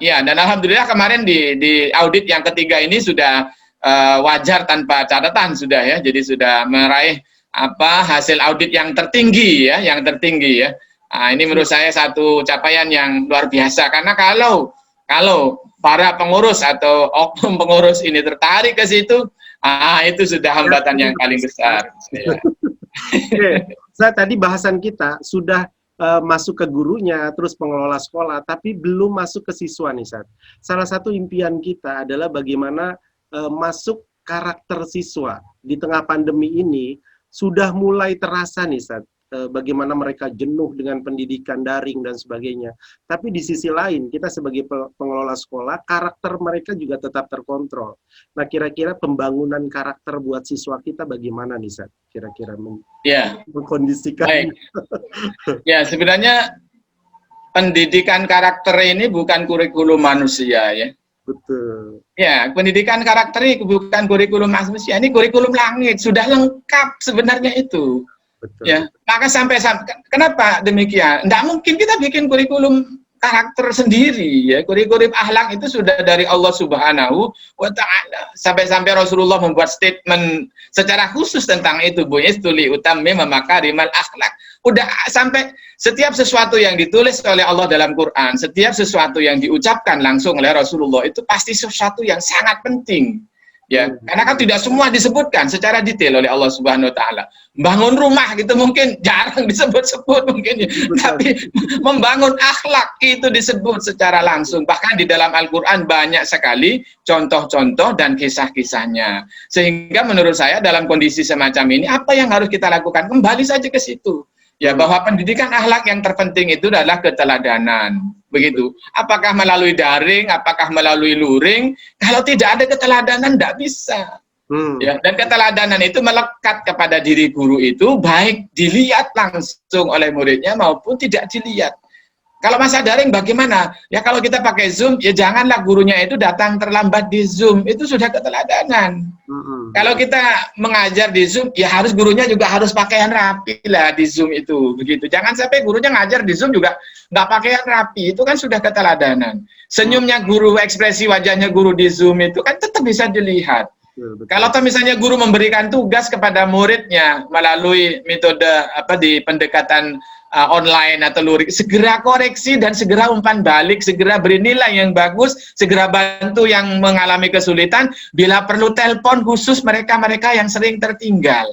ya dan alhamdulillah kemarin di audit yang ketiga ini sudah wajar tanpa catatan sudah ya, jadi sudah meraih hasil audit yang tertinggi ya, Nah, ini menurut saya satu capaian yang luar biasa, karena kalau para pengurus atau oknum pengurus ini tertarik ke situ, itu sudah hambatan yang paling besar. Oke, tadi bahasan kita sudah masuk ke gurunya, terus pengelola sekolah, tapi belum masuk ke siswa nih, Sat. Salah satu impian kita adalah bagaimana masuk karakter siswa. Di tengah pandemi ini, sudah mulai terasa nih, Sat, bagaimana mereka jenuh dengan pendidikan daring dan sebagainya. Tapi di sisi lain, kita sebagai pengelola sekolah, karakter mereka juga tetap terkontrol. Nah, kira-kira pembangunan karakter buat siswa kita bagaimana nih, Sat? Kira-kira mengkondisikan. Baik. Ya, sebenarnya pendidikan karakter ini bukan kurikulum manusia ya. Betul. Ya, pendidikan karakter ini bukan kurikulum manusia, ini kurikulum langit, sudah lengkap sebenarnya itu. Betul. Ya, maka sampai kenapa demikian? Tidak mungkin kita bikin kurikulum karakter sendiri ya. Kurikulum akhlak itu sudah dari Allah Subhanahu wa taala. Sampai Rasulullah membuat statement secara khusus tentang itu, bu'istu li utammima makarimal akhlak. Udah sampai setiap sesuatu yang ditulis oleh Allah dalam Quran, setiap sesuatu yang diucapkan langsung oleh Rasulullah itu pasti sesuatu yang sangat penting. Ya, karena kan tidak semua disebutkan secara detail oleh Allah Subhanahu wa taala. Bangun rumah gitu mungkin jarang disebut-sebut mungkin, tapi membangun akhlak itu disebut secara langsung. Bahkan di dalam Al-Qur'an banyak sekali contoh-contoh dan kisah-kisahnya. Sehingga menurut saya dalam kondisi semacam ini apa yang harus kita lakukan? Kembali saja ke situ. Ya, bahwa pendidikan akhlak yang terpenting itu adalah keteladanan. Begitu. Apakah melalui daring, apakah melalui luring? Kalau tidak ada keteladanan, tidak bisa. Ya, dan keteladanan itu melekat kepada diri guru itu, baik dilihat langsung oleh muridnya maupun tidak dilihat. Kalau masa daring bagaimana? Ya kalau kita pakai Zoom, ya janganlah gurunya itu datang terlambat di Zoom. Itu sudah keteladanan. Kalau kita mengajar di Zoom, ya harus gurunya juga harus pakaian rapi lah di Zoom itu. Begitu. Jangan sampai gurunya ngajar di Zoom juga nggak pakaian rapi. Itu kan sudah keteladanan. Senyumnya guru, ekspresi wajahnya guru di Zoom itu kan tetap bisa dilihat. Kalau misalnya guru memberikan tugas kepada muridnya melalui metode di pendekatan online atau luring, segera koreksi dan segera umpan balik, segera beri nilai yang bagus, segera bantu yang mengalami kesulitan, bila perlu telepon khusus mereka-mereka yang sering tertinggal.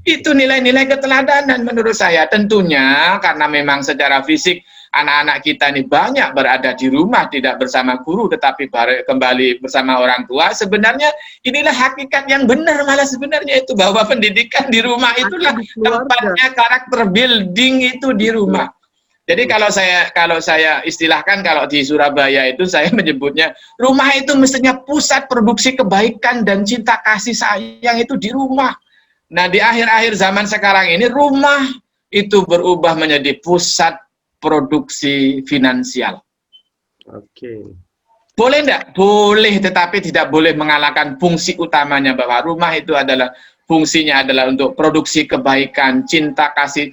Itu nilai-nilai keteladanan menurut saya. Tentunya karena memang secara fisik anak-anak kita ini banyak berada di rumah, tidak bersama guru, tetapi kembali bersama orang tua, sebenarnya inilah hakikat yang benar malah sebenarnya itu, bahwa pendidikan di rumah itulah tempatnya, karakter building itu di rumah. Jadi kalau saya istilahkan, kalau di Surabaya itu saya menyebutnya rumah itu mestinya pusat produksi kebaikan dan cinta kasih sayang itu di rumah. Nah, di akhir-akhir zaman sekarang ini rumah itu berubah menjadi pusat produksi finansial. Oke. Boleh enggak? Boleh, tetapi tidak boleh mengalahkan fungsi utamanya, bahwa rumah itu adalah fungsinya adalah untuk produksi kebaikan, cinta kasih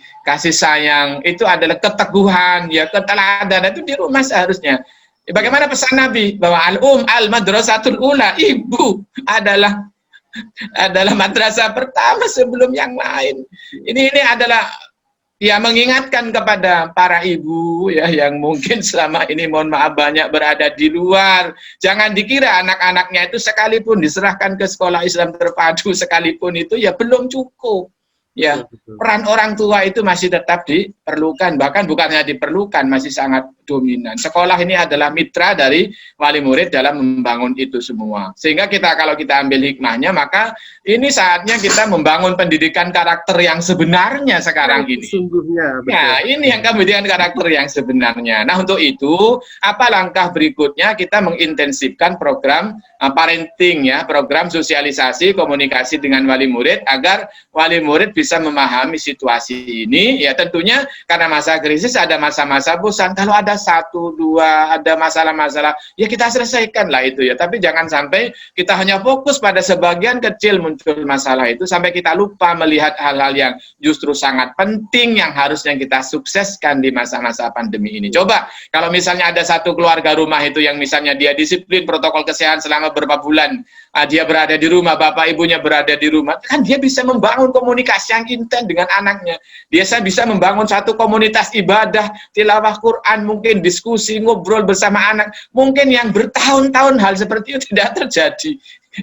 sayang, itu adalah keteguhan, ya, keteladanan itu di rumah seharusnya. Bagaimana pesan Nabi bahwa al-madrasatul ula, ibu adalah madrasah pertama sebelum yang lain. Ini adalah ya mengingatkan kepada para ibu ya yang mungkin selama ini mohon maaf banyak berada di luar. Jangan dikira anak-anaknya itu sekalipun diserahkan ke sekolah Islam terpadu sekalipun itu ya belum cukup. Ya, peran orang tua itu masih tetap diperlukan, bahkan bukan hanya diperlukan, masih sangat dominan. Sekolah ini adalah mitra dari wali murid dalam membangun itu semua. Sehingga kalau kita ambil hikmahnya, maka ini saatnya kita membangun pendidikan karakter yang sebenarnya sekarang ini. Sungguhnya, betul. Nah, ini yang pendidikan karakter yang sebenarnya. Nah, untuk itu, apa langkah berikutnya? Kita mengintensifkan program parenting, ya, program sosialisasi, komunikasi dengan wali murid, agar wali murid bisa memahami situasi ini. Ya, tentunya karena masa krisis ada masa-masa bosan. Kalau ada 1, 2, ada masalah-masalah, ya kita selesaikan lah itu ya. Tapi jangan sampai kita hanya fokus pada sebagian kecil muncul masalah itu, sampai kita lupa melihat hal-hal yang justru sangat penting yang harusnya kita sukseskan di masa-masa pandemi ini. Coba, kalau misalnya ada satu keluarga rumah itu yang misalnya dia disiplin protokol kesehatan selama beberapa bulan, dia berada di rumah, bapak ibunya berada di rumah, kan dia bisa membangun komunikasi yang intens dengan anaknya. Dia bisa membangun satu komunitas ibadah, tilawah Quran, mungkin diskusi, ngobrol bersama anak. Mungkin yang bertahun-tahun hal seperti itu tidak terjadi.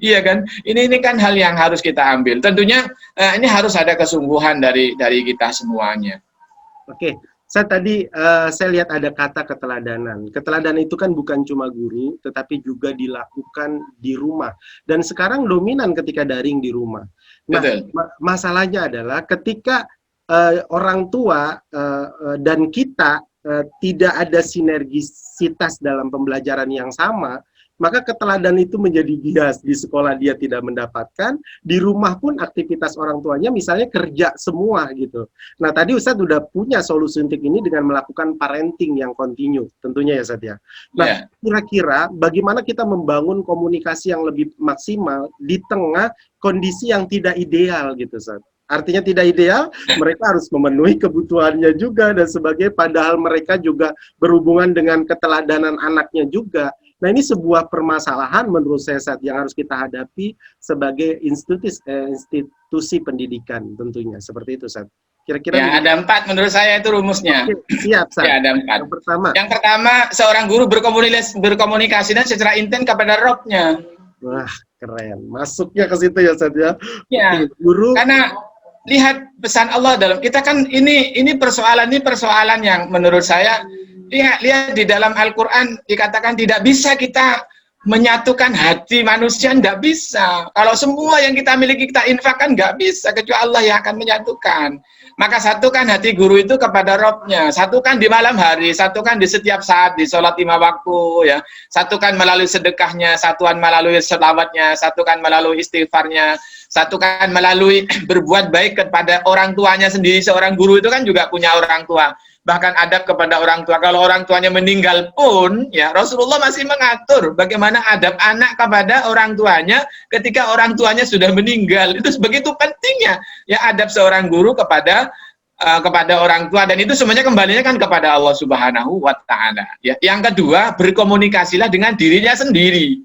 Iya kan? Ini kan hal yang harus kita ambil. Tentunya ini harus ada kesungguhan dari kita semuanya. Oke. Saya lihat ada kata keteladanan. Keteladanan itu kan bukan cuma guru, tetapi juga dilakukan di rumah. Dan sekarang dominan ketika daring di rumah. Nah, masalahnya adalah ketika orang tua dan kita tidak ada sinergisitas dalam pembelajaran yang sama, maka keteladanan itu menjadi bias. Di sekolah dia tidak mendapatkan, di rumah pun aktivitas orang tuanya misalnya kerja semua gitu. Nah, tadi Ustadz udah punya solusi untuk ini dengan melakukan parenting yang kontinu, tentunya ya Ustadz ya. Nah, kira-kira bagaimana kita membangun komunikasi yang lebih maksimal di tengah kondisi yang tidak ideal gitu Ustadz. Artinya tidak ideal, mereka harus memenuhi kebutuhannya juga dan sebagainya, padahal mereka juga berhubungan dengan keteladanan anaknya juga. Nah, ini sebuah permasalahan menurut saya saat yang harus kita hadapi sebagai institusi pendidikan tentunya. Seperti itu, Sat. Kira-kira ya, ada 4 menurut saya itu rumusnya. Oke, siap, Sat. Ya, ada 4. Yang pertama, seorang guru berkomunikasi dan secara intens kepada Robnya. Wah, keren. Masuknya ke situ ya, Sat ya. Ya, guru. Karena lihat pesan Allah dalam kita kan ini persoalan yang menurut saya lihat di dalam Al-Qur'an dikatakan tidak bisa kita menyatukan hati manusia, tidak bisa. Kalau semua yang kita miliki kita infakkan, nggak bisa, kecuali Allah yang akan menyatukan. Maka satukan hati guru itu kepada Robnya, satukan di malam hari, satukan di setiap saat, di sholat 5 waktu, ya. Satukan melalui sedekahnya, satukan melalui selawatnya, satukan melalui istighfarnya, satukan melalui berbuat baik kepada orang tuanya sendiri. Seorang guru itu kan juga punya orang tua. Bahkan adab kepada orang tua. Kalau orang tuanya meninggal pun, ya Rasulullah masih mengatur bagaimana adab anak kepada orang tuanya ketika orang tuanya sudah meninggal. Itu begitu pentingnya ya adab seorang guru kepada orang tua, dan itu semuanya kembalinya kan kepada Allah Subhanahu wa Ta'ala. Ya. Yang kedua, berkomunikasilah dengan dirinya sendiri.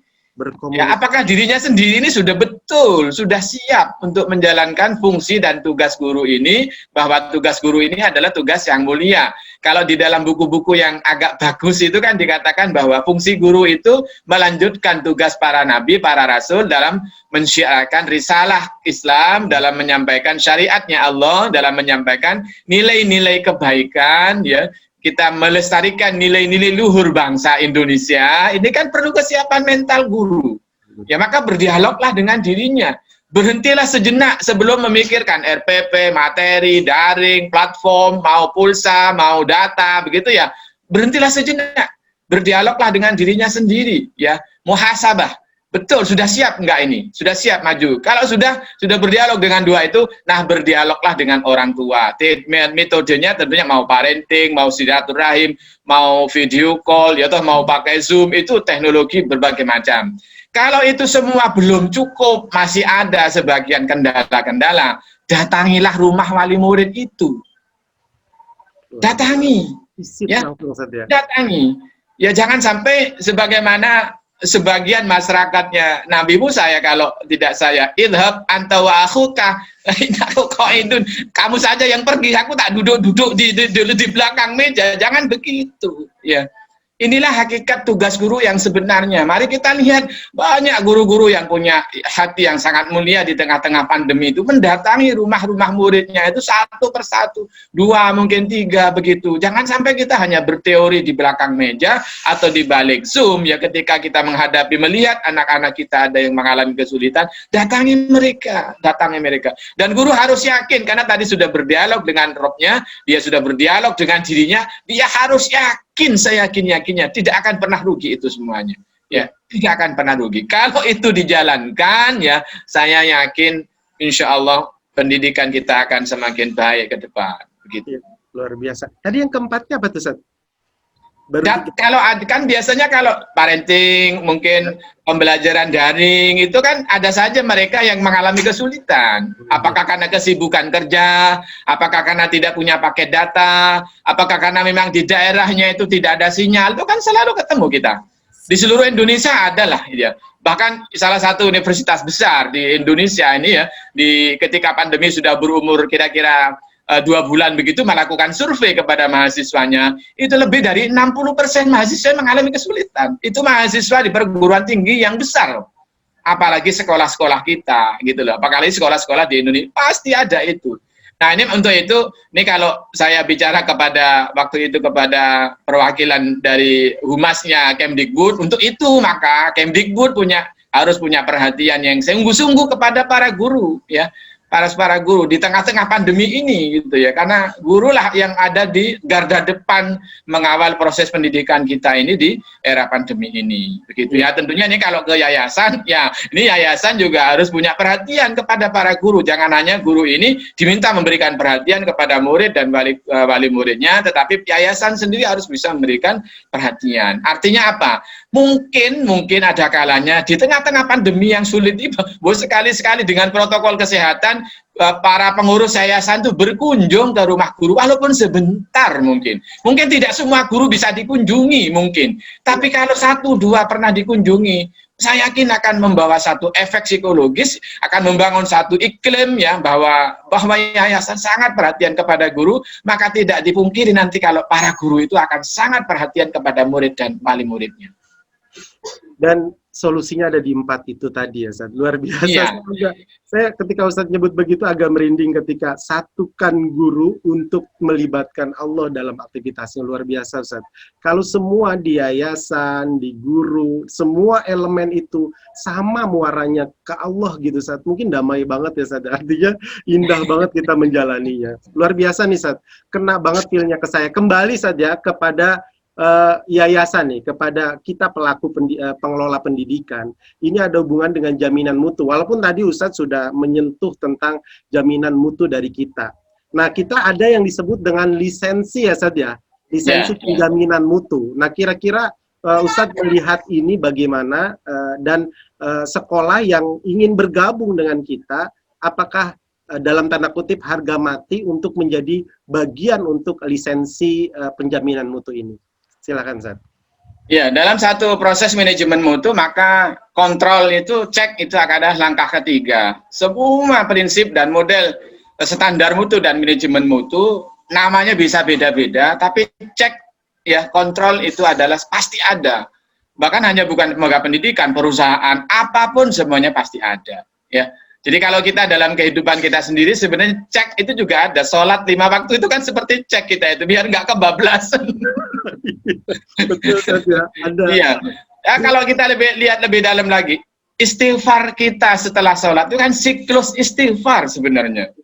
Ya, apakah dirinya sendiri ini sudah betul, sudah siap untuk menjalankan fungsi dan tugas guru ini, bahwa tugas guru ini adalah tugas yang mulia. Kalau di dalam buku-buku yang agak bagus itu kan dikatakan bahwa fungsi guru itu melanjutkan tugas para nabi, para rasul dalam mensyiarkan risalah Islam, dalam menyampaikan syariatnya Allah, dalam menyampaikan nilai-nilai kebaikan, ya, kita melestarikan nilai-nilai luhur bangsa Indonesia, ini kan perlu kesiapan mental guru. Ya maka berdialoglah dengan dirinya. Berhentilah sejenak sebelum memikirkan RPP, materi, daring, platform, mau pulsa, mau data, begitu ya. Berhentilah sejenak. Berdialoglah dengan dirinya sendiri, ya. Muhasabah. Betul, sudah siap enggak ini? Sudah siap maju. Kalau sudah berdialog dengan dua itu, nah berdialoglah dengan orang tua. Metodenya tentunya mau parenting, mau silaturahim, mau video call, ya toh mau pakai Zoom, itu teknologi berbagai macam. Kalau itu semua belum cukup, masih ada sebagian kendala-kendala, datangilah rumah wali murid itu. Datangi. Ya, datangi. Ya jangan sampai sebagaimana sebagian masyarakatnya Nabi Musa ya, kalau tidak saya idhab anta wa akhuka qaidun, kamu saja yang pergi, aku tak duduk-duduk di belakang meja. Jangan begitu ya. Inilah hakikat tugas guru yang sebenarnya. Mari kita lihat banyak guru-guru yang punya hati yang sangat mulia di tengah-tengah pandemi itu mendatangi rumah-rumah muridnya itu satu persatu, 2 mungkin 3 begitu. Jangan sampai kita hanya berteori di belakang meja atau di balik Zoom ya, ketika kita menghadapi melihat anak-anak kita ada yang mengalami kesulitan, datangi mereka. Dan guru harus yakin, karena tadi sudah berdialog dengan Robnya, dia sudah berdialog dengan dirinya, dia harus yakin, saya yakin-yakinnya tidak akan pernah rugi itu semuanya. Ya, tidak akan pernah rugi. Kalau itu dijalankan ya, saya yakin insya Allah pendidikan kita akan semakin baik ke depan. Begitu. Luar biasa. Tadi yang keempatnya apa tuh, Ustaz? Kalau kan biasanya kalau parenting, mungkin pembelajaran daring, itu kan ada saja mereka yang mengalami kesulitan. Apakah karena kesibukan kerja, apakah karena tidak punya paket data, apakah karena memang di daerahnya itu tidak ada sinyal, itu kan selalu ketemu kita. Di seluruh Indonesia adalah ya. Bahkan salah satu universitas besar di Indonesia ini ya, ketika pandemi sudah berumur kira-kira 2 bulan begitu, melakukan survei kepada mahasiswanya, itu lebih dari 60% mahasiswa mengalami kesulitan. Itu mahasiswa di perguruan tinggi yang besar, apalagi sekolah-sekolah kita gitu loh, apalagi sekolah-sekolah di Indonesia pasti ada itu. Nah ini untuk itu, ini kalau saya bicara waktu itu kepada perwakilan dari Humasnya Kemdikbud, untuk itu maka Kemdikbud harus punya perhatian yang sungguh-sungguh kepada para guru ya. Para guru di tengah-tengah pandemi ini gitu ya, karena gurulah yang ada di garda depan mengawal proses pendidikan kita ini di era pandemi ini begitu ya. Tentunya ini kalau ke yayasan ya, ini yayasan juga harus punya perhatian kepada para guru. Jangan hanya guru ini diminta memberikan perhatian kepada murid dan wali muridnya, tetapi yayasan sendiri harus bisa memberikan perhatian. Artinya apa? Mungkin ada kalanya di tengah-tengah pandemi yang sulit ini, sekali-sekali dengan protokol kesehatan para pengurus yayasan itu berkunjung ke rumah guru walaupun sebentar mungkin tidak semua guru bisa dikunjungi mungkin, tapi kalau 1-2 pernah dikunjungi, saya yakin akan membawa satu efek psikologis, akan membangun satu iklim ya, bahwa yayasan sangat perhatian kepada guru, maka tidak dipungkiri nanti kalau para guru itu akan sangat perhatian kepada murid dan wali muridnya. Dan solusinya ada di 4 itu tadi ya, Ustaz. Luar biasa. Iya. Saya ketika Ustaz nyebut begitu agak merinding ketika satukan guru untuk melibatkan Allah dalam aktivitasnya. Luar biasa, Ustaz. Kalau semua di yayasan, di guru, semua elemen itu sama muaranya ke Allah gitu, Ustaz. Mungkin damai banget ya, Ustaz. Artinya indah banget kita menjalaninya. Luar biasa nih, Ustaz. Kena banget feel-nya ke saya. Kembali saja kepada yayasan nih, kepada kita pelaku pengelola pendidikan, ini ada hubungan dengan jaminan mutu. Walaupun tadi Ustadz sudah menyentuh tentang jaminan mutu dari kita. Nah, kita ada yang disebut dengan lisensi ya, Ustadz ya, lisensi penjaminan mutu. Nah, kira-kira Ustadz melihat ini bagaimana, dan sekolah yang ingin bergabung dengan kita, apakah dalam tanda kutip harga mati untuk menjadi bagian untuk lisensi penjaminan mutu ini? Silakan, Ustaz. Ya, dalam satu proses manajemen mutu, maka kontrol itu, cek itu adalah langkah ketiga. Semua prinsip dan model standar mutu dan manajemen mutu, namanya bisa beda-beda, tapi cek ya, kontrol itu adalah pasti ada. Bahkan hanya bukan lembaga pendidikan, perusahaan, apapun semuanya pasti ada. Ya, Jadi kalau kita dalam kehidupan kita sendiri sebenarnya cek itu juga ada. Sholat 5 waktu itu kan seperti cek kita itu biar nggak kebablasan. Betul saja. Ada. Iya. Ya, kalau kita lihat lebih dalam lagi, istighfar kita setelah sholat itu kan siklus istighfar sebenarnya.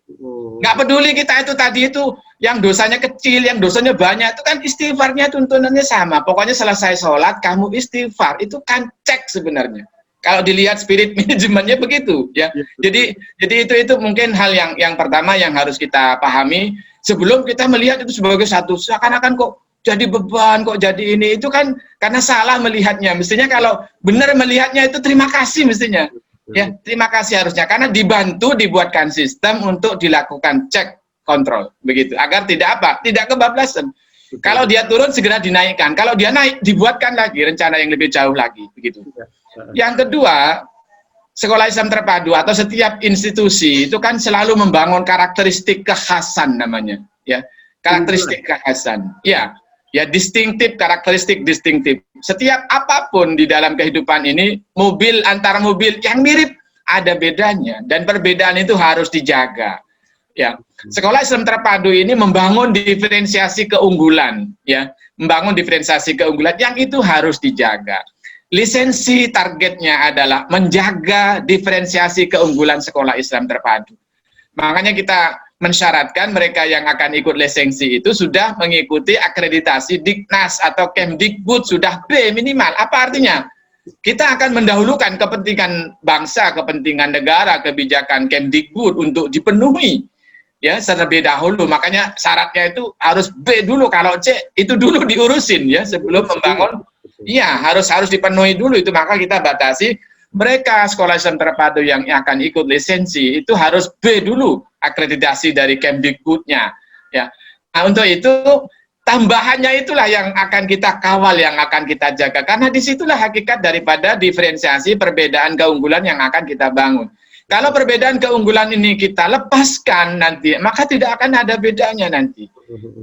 Nggak peduli kita itu tadi itu yang dosanya kecil, yang dosanya banyak, itu kan istighfarnya tuntunannya sama. Pokoknya selesai sholat kamu istighfar, itu kan cek sebenarnya. Kalau dilihat spirit manajemennya begitu, ya. Jadi itu mungkin hal yang pertama yang harus kita pahami sebelum kita melihat itu sebagai satu seakan-akan kok jadi beban, kok jadi ini, itu kan karena salah melihatnya. Mestinya kalau benar melihatnya itu terima kasih mestinya. Ya, terima kasih harusnya karena dibantu dibuatkan sistem untuk dilakukan cek kontrol begitu agar tidak kebablasan. Kalau dia turun segera dinaikkan, kalau dia naik dibuatkan lagi rencana yang lebih jauh lagi begitu. Yang kedua, sekolah Islam terpadu atau setiap institusi itu kan selalu membangun karakteristik kekhasan namanya, ya. Karakteristik kekhasan. Ya, distinktif, karakteristik distinktif. Setiap apapun di dalam kehidupan ini, mobil antar mobil yang mirip ada bedanya dan perbedaan itu harus dijaga. Ya, sekolah Islam terpadu ini membangun diferensiasi keunggulan, ya, membangun diferensiasi keunggulan yang itu harus dijaga. Lisensi targetnya adalah menjaga diferensiasi keunggulan sekolah Islam terpadu. Makanya kita mensyaratkan mereka yang akan ikut lisensi itu sudah mengikuti akreditasi Diknas atau Kemdikbud sudah B minimal. Apa artinya? Kita akan mendahulukan kepentingan bangsa, kepentingan negara, kebijakan Kemdikbud untuk dipenuhi. Ya, terlebih dahulu. Makanya syaratnya itu harus B dulu. Kalau C itu dulu diurusin ya sebelum membangun. Iya, harus dipenuhi dulu itu. Maka kita batasi mereka sekolah Islam terpadu yang akan ikut lisensi itu harus B dulu akreditasi dari Kemdikbudnya. Ya, nah, untuk itu tambahannya itulah yang akan kita kawal, yang akan kita jaga. Karena disitulah hakikat daripada diferensiasi perbedaan keunggulan yang akan kita bangun. Kalau perbedaan keunggulan ini kita lepaskan nanti, maka tidak akan ada bedanya nanti.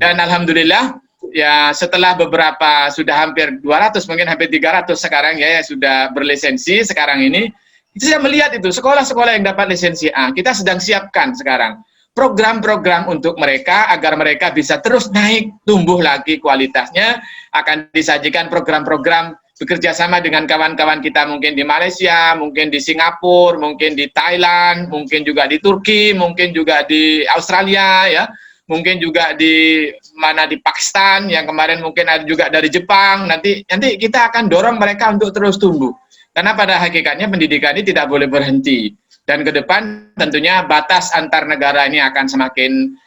Dan alhamdulillah, ya setelah beberapa, sudah hampir 200, mungkin hampir 300 sekarang ya sudah berlisensi sekarang ini, itu saya melihat itu, sekolah-sekolah yang dapat lisensi A, kita sedang siapkan sekarang program-program untuk mereka, agar mereka bisa terus naik, tumbuh lagi kualitasnya, akan disajikan program-program bekerja sama dengan kawan-kawan kita mungkin di Malaysia, mungkin di Singapura, mungkin di Thailand, mungkin juga di Turki, mungkin juga di Australia, ya, mungkin juga di Pakistan, yang kemarin mungkin ada juga dari Jepang. Nanti kita akan dorong mereka untuk terus tumbuh. Karena pada hakikatnya pendidikan ini tidak boleh berhenti. Dan ke depan tentunya batas antar negara ini akan semakin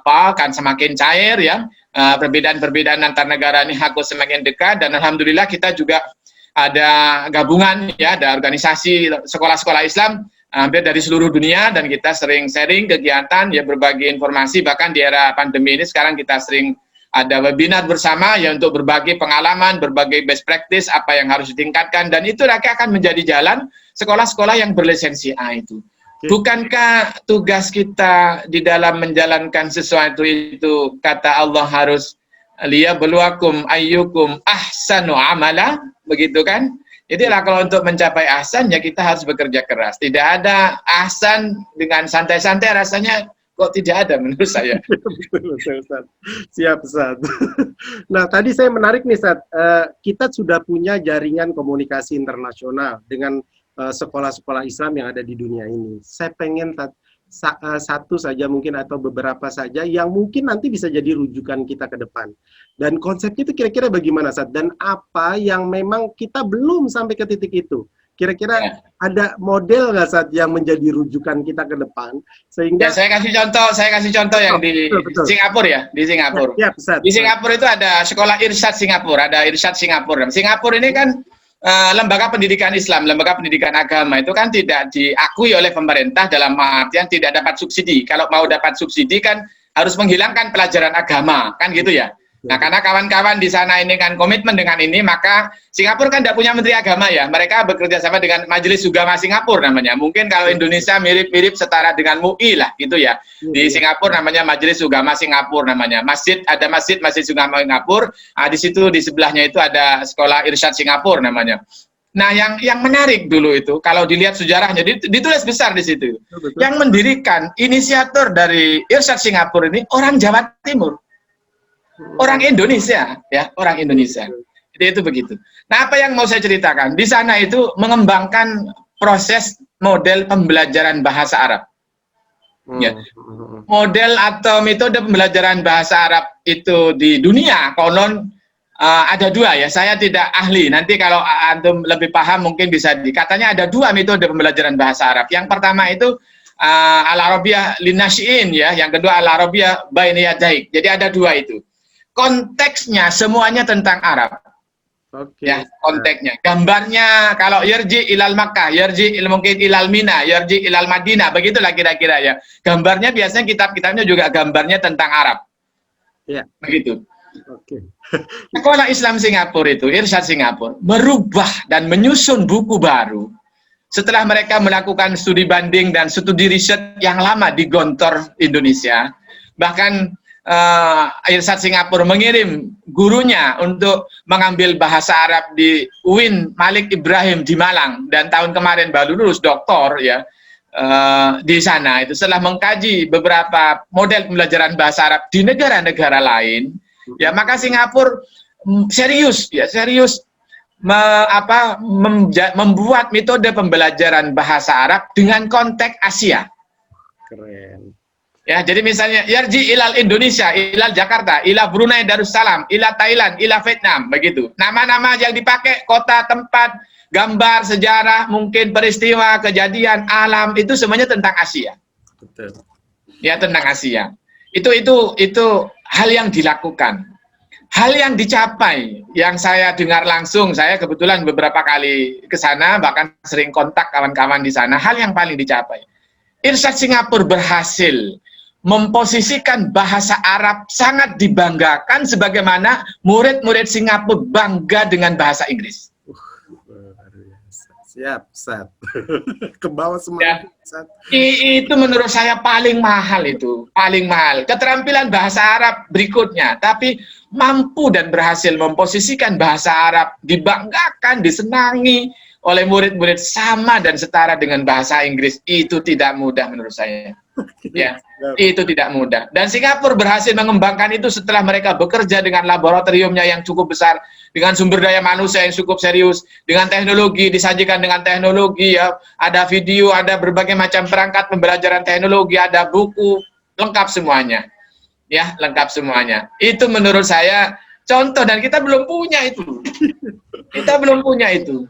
akan semakin cair, ya. Perbedaan-perbedaan antar negara ini harus semakin dekat, dan alhamdulillah kita juga ada gabungan, ya, ada organisasi sekolah-sekolah Islam hampir dari seluruh dunia, dan kita sering sharing kegiatan, ya, berbagi informasi. Bahkan di era pandemi ini sekarang kita sering ada webinar bersama, ya, untuk berbagi pengalaman, berbagi best practice, apa yang harus ditingkatkan, dan itu akan menjadi jalan sekolah-sekolah yang berlisensi A itu. Bukankah tugas kita di dalam menjalankan sesuatu itu, kata Allah, harus liyabluwakum ayyukum ahsanu amala, begitu kan? Jadilah kalau untuk mencapai ahsan, ya kita harus bekerja keras. Tidak ada ahsan dengan santai-santai, rasanya kok tidak ada menurut saya. Betul, Ustaz. Siap, Ustaz. Nah, tadi saya menarik nih, Ustaz. Kita sudah punya jaringan komunikasi internasional dengan sekolah-sekolah Islam yang ada di dunia ini. Saya pengen satu saja mungkin atau beberapa saja yang mungkin nanti bisa jadi rujukan kita ke depan. Dan konsepnya itu kira-kira bagaimana, Ustaz? Dan apa yang memang kita belum sampai ke titik itu? Kira-kira ada model nggak, Ustaz, yang menjadi rujukan kita ke depan? Sehingga ya, saya kasih contoh yang di Singapura, ya, di Singapura. Ya, Ustaz. Di Singapura itu ada sekolah Irsyad Singapura, ada Irsyad Singapura. Singapura ini kan lembaga pendidikan Islam, lembaga pendidikan agama itu kan tidak diakui oleh pemerintah dalam artian tidak dapat subsidi. Kalau mau dapat subsidi kan harus menghilangkan pelajaran agama, kan gitu ya. Nah, karena kawan-kawan di sana ini kan komitmen dengan ini, maka Singapura kan tidak punya menteri agama, ya. Mereka bekerja sama dengan Majelis Ugama Singapura namanya. Mungkin kalau Indonesia mirip-mirip setara dengan MUI lah, gitu ya. Di Singapura namanya Majelis Ugama Singapura namanya. Ada Masjid Ugama Singapura. Di situ di sebelahnya itu ada sekolah Irsyad Singapura namanya. Nah, yang menarik dulu itu, kalau dilihat sejarahnya, ditulis besar di situ. Betul. Yang mendirikan, inisiator dari Irsyad Singapura ini orang Jawa Timur, orang Indonesia, ya, orang Indonesia. Jadi itu begitu. Nah, apa yang mau saya ceritakan? Di sana itu mengembangkan proses model pembelajaran bahasa Arab. Ya. Model atau metode pembelajaran bahasa Arab itu di dunia konon ada dua ya, saya tidak ahli. Nanti kalau antum lebih paham mungkin bisa katanya ada dua metode pembelajaran bahasa Arab. Yang pertama itu Al-Arabiyah Linnasyi'in ya, yang kedua Al-Arabiyah Baina Yadaik. Jadi ada dua itu. Konteksnya semuanya tentang Arab. Ya, konteksnya. Gambarnya kalau yarji ilal Makkah, yarji mungkin ilal Mina, yarji ilal Madinah, begitulah kira-kira ya. Gambarnya biasanya kitab-kitabnya juga gambarnya tentang Arab. Ya. Begitu. Oke. Sekolah Islam Singapura itu, Irsyad Singapura, merubah dan menyusun buku baru setelah mereka melakukan studi banding dan studi riset yang lama di Gontor, Indonesia. Bahkan Irsyad Singapura mengirim gurunya untuk mengambil bahasa Arab di UIN Malik Ibrahim di Malang, dan tahun kemarin baru lulus doktor ya di sana. Itu setelah mengkaji beberapa model pembelajaran bahasa Arab di negara-negara lain. Ya, maka Singapura serius membuat metode pembelajaran bahasa Arab dengan konteks Asia. Keren. Ya, jadi misalnya yarji ilal Indonesia, ilal Jakarta, ila Brunei Darussalam, ila Thailand, ila Vietnam, begitu. Nama-nama yang dipakai, kota, tempat, gambar, sejarah, mungkin peristiwa, kejadian, alam, itu semuanya tentang Asia. Betul. Ya, tentang Asia. Itu hal yang dilakukan. Hal yang dicapai, yang saya dengar langsung, saya kebetulan beberapa kali ke sana, bahkan sering kontak kawan-kawan di sana, hal yang paling dicapai. Irsyad Singapura berhasil memposisikan bahasa Arab sangat dibanggakan, sebagaimana murid-murid Singapura bangga dengan bahasa Inggris. Siap, Ustaz. Ke bawah semua. Ya. Itu menurut saya paling mahal itu, paling mahal. Keterampilan bahasa Arab berikutnya, tapi mampu dan berhasil memposisikan bahasa Arab dibanggakan, disenangi oleh murid-murid sama dan setara dengan bahasa Inggris, itu tidak mudah menurut saya. Ya, itu tidak mudah. Dan Singapura berhasil mengembangkan itu setelah mereka bekerja dengan laboratoriumnya yang cukup besar, dengan sumber daya manusia yang cukup serius, dengan teknologi, disajikan dengan teknologi ya, ada video, ada berbagai macam perangkat pembelajaran teknologi, ada buku, lengkap semuanya. Ya, lengkap semuanya. Itu menurut saya contoh, dan kita belum punya itu. Kita belum punya itu.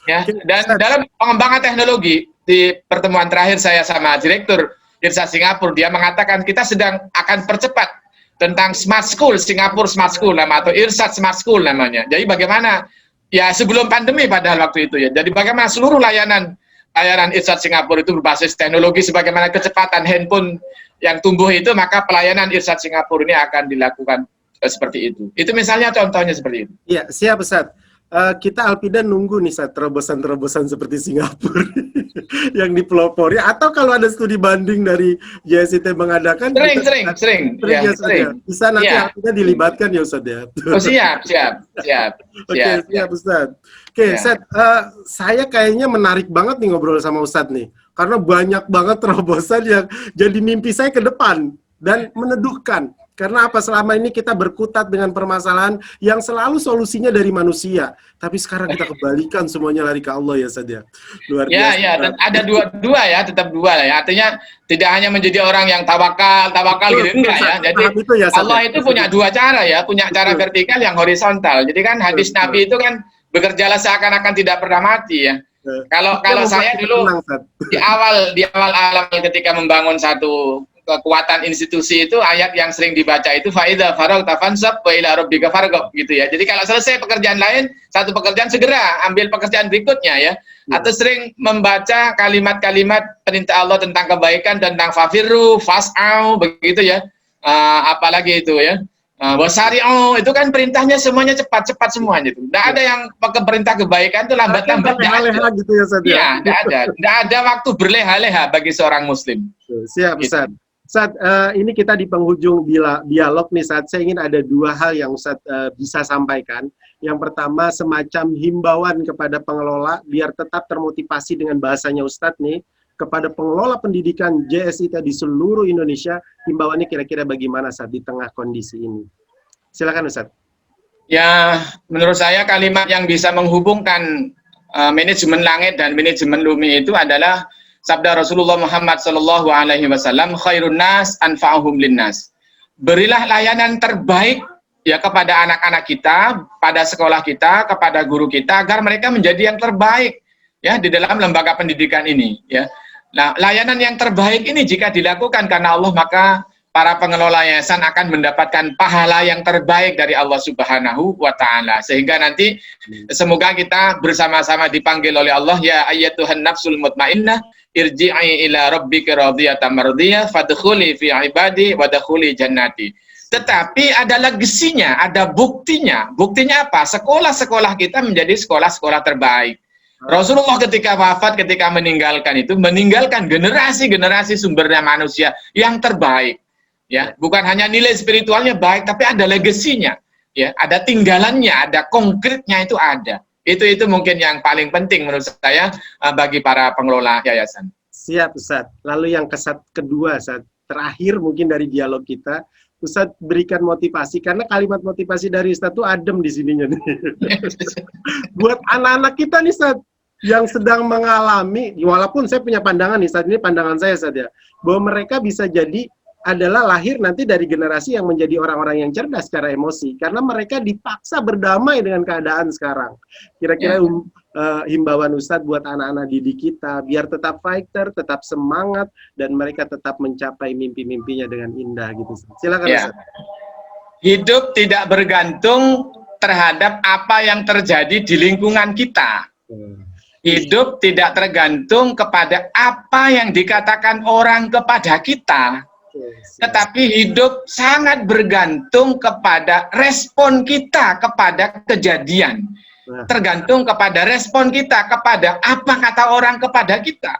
Ya, dan dalam pengembangan teknologi, di pertemuan terakhir saya sama Direktur Irsyad Singapura, dia mengatakan kita sedang akan percepat tentang Smart School, Singapura Smart School nama, atau Irsyad Smart School namanya. Jadi bagaimana, ya sebelum pandemi padahal waktu itu ya, jadi bagaimana seluruh layanan Irsyad Singapura itu berbasis teknologi, sebagaimana kecepatan handphone yang tumbuh itu, maka pelayanan Irsyad Singapura ini akan dilakukan seperti itu. Itu misalnya contohnya seperti itu. Iya, siap Ustaz. Kita Alpida nunggu nih saat terobosan-terobosan seperti Singapura yang dipelopori, atau kalau ada studi banding dari JSIT mengadakan sering. Bisa nanti ya. Alpida dilibatkan ya Ustaz ya. Oh, siap. Oke, siap Ustaz. Oke, Ustaz, saya kayaknya menarik banget nih ngobrol sama Ustaz nih, karena banyak banget terobosan yang jadi mimpi saya ke depan dan meneduhkan. Karena apa, selama ini kita berkutat dengan permasalahan yang selalu solusinya dari manusia, tapi sekarang kita kebalikan, semuanya lari ke Allah ya Ustaz ya. Luar biasa. Ya, dan ada dua ya, tetap dua lah ya. Artinya tidak hanya menjadi orang yang tawakal gitu, enggak ya. Jadi ya, Allah itu punya dua cara ya, punya cara vertikal yang horizontal. Jadi kan hadis Nabi itu kan bekerjalah seakan-akan tidak pernah mati ya. Kalau saya dulu di awal alam ketika membangun satu kekuatan institusi, itu ayat yang sering dibaca itu faidza faragta fansab wa ila rabbika farghab gitu ya. Jadi kalau selesai pekerjaan lain, satu pekerjaan segera ambil pekerjaan berikutnya ya. Atau sering membaca kalimat-kalimat perintah Allah tentang kebaikan, tentang fafirru, fas'au begitu ya. Apalagi itu ya. Wasari'u itu kan perintahnya semuanya cepat-cepat semuanya itu. Enggak ada yang perintah kebaikan itu lambat-lambat, enggak ada. Gitu ya, Ustaz. Iya, enggak ada. Enggak ada waktu berleha-leha bagi seorang muslim. Siap, Ustaz. Ustaz, ini kita di penghujung dialog nih, Ustaz. Saya ingin ada dua hal yang Ustaz bisa sampaikan. Yang pertama, semacam himbauan kepada pengelola biar tetap termotivasi dengan bahasanya Ustaz nih, kepada pengelola pendidikan JSIT di seluruh Indonesia, himbauannya kira-kira bagaimana saat di tengah kondisi ini? Silakan Ustaz. Ya, menurut saya kalimat yang bisa menghubungkan manajemen langit dan manajemen bumi itu adalah sabda Rasulullah Muhammad Sallallahu Alaihi Wasallam, khairun nas anfa'uhum linnas. Berilah layanan terbaik ya kepada anak-anak kita, pada sekolah kita, kepada guru kita, agar mereka menjadi yang terbaik ya di dalam lembaga pendidikan ini. Ya, nah layanan yang terbaik ini jika dilakukan karena Allah, maka para pengelola yayasan akan mendapatkan pahala yang terbaik dari Allah Subhanahu wa Ta'ala. Sehingga nanti semoga kita bersama-sama dipanggil oleh Allah, ya ayyatuhan nafsul mutmainnah irji'i ila rabbika radhiyatan mardiyah fadkhuli fi ibadi wadkhuli jannati. Tetapi ada legasinya, ada buktinya. Buktinya apa? Sekolah-sekolah kita menjadi sekolah-sekolah terbaik. Rasulullah ketika wafat, ketika meninggalkan itu, meninggalkan generasi-generasi sumbernya manusia yang terbaik. Ya, bukan hanya nilai spiritualnya baik, tapi ada legasinya, ya, ada tinggalannya, ada konkretnya itu ada. Itu mungkin yang paling penting menurut saya bagi para pengelola yayasan. Siap, Ustaz. Lalu yang kedua, Ustaz, terakhir mungkin dari dialog kita, Ustaz berikan motivasi, karena kalimat motivasi dari Ustaz itu adem di sininya nih. Buat anak-anak kita nih, Ustaz, yang sedang mengalami, walaupun saya punya pandangan nih, Ustaz, ini pandangan saya, Ustaz, ya, bahwa mereka bisa jadi adalah lahir nanti dari generasi yang menjadi orang-orang yang cerdas secara emosi, karena mereka dipaksa berdamai dengan keadaan sekarang. Kira-kira himbauan Ustadz buat anak-anak didik kita biar tetap fighter, tetap semangat, dan mereka tetap mencapai mimpi-mimpinya dengan indah gitu. Silakan ya. Ustadz. Hidup tidak bergantung terhadap apa yang terjadi di lingkungan kita. Hidup tidak tergantung kepada apa yang dikatakan orang kepada kita. Tetapi hidup sangat bergantung kepada respon kita kepada kejadian. Tergantung kepada respon kita kepada apa kata orang kepada kita.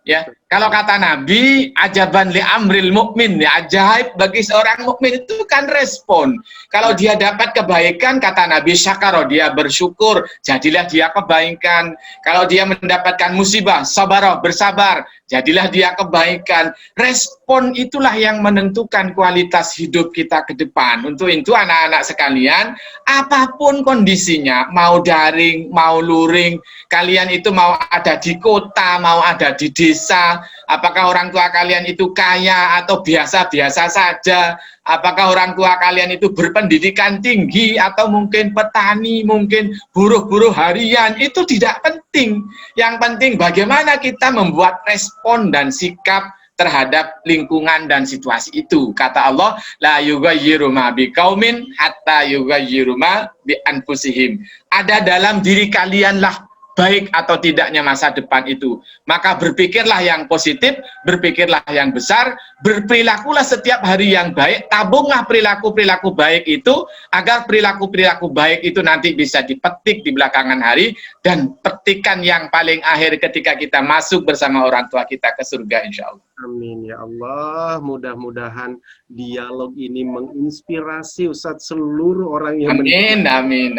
Ya, kalau kata Nabi, ajaban li amril mukmin, ya, ajaib bagi seorang mukmin itu kan respon. Kalau dia dapat kebaikan, kata Nabi, syakaro, dia bersyukur, jadilah dia kebaikan. Kalau dia mendapatkan musibah, sabaro, bersabar, jadilah dia kebaikan. Respon itulah yang menentukan kualitas hidup kita ke depan. Untuk itu anak-anak sekalian, apapun kondisinya, mau daring, mau luring, kalian itu mau ada di kota, mau ada di desa, apakah orang tua kalian itu kaya atau biasa-biasa saja, apakah orang tua kalian itu berpendidikan tinggi atau mungkin petani, mungkin buruh-buruh harian, itu tidak penting. Yang penting bagaimana kita membuat respon dan sikap terhadap lingkungan dan situasi itu. Kata Allah, la yughayyiru ma biqaumin hatta yughayyiru ma bi anfusihim. Ada dalam diri kalian lah baik atau tidaknya masa depan itu. Maka berpikirlah yang positif, berpikirlah yang besar, berperilakulah setiap hari yang baik, tabunglah perilaku-perilaku baik itu, agar perilaku-perilaku baik itu nanti bisa dipetik di belakangan hari, dan petikan yang paling akhir ketika kita masuk bersama orang tua kita ke surga, insya Allah. Amin ya Allah, mudah-mudahan dialog ini menginspirasi Ustadz seluruh orang yang amin.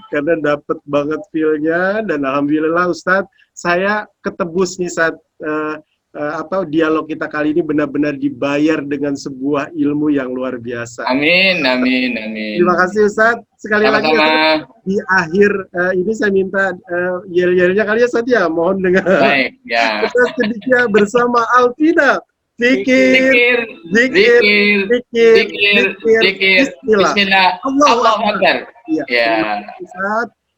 Karena dapat banget feel-nya, dan alhamdulillah Ustadz, saya ketebus nih saat dialog kita kali ini benar-benar dibayar dengan sebuah ilmu yang luar biasa. Amin. Terima kasih Ustadz. Sekali lagi di akhir ini saya minta yel-yelnya kali ya Ustadz ya, mohon dengar. Baik, ya. Kita sedikit bersama Al-Fida. Zikir. Bismillah. Allahu Akbar. Ya.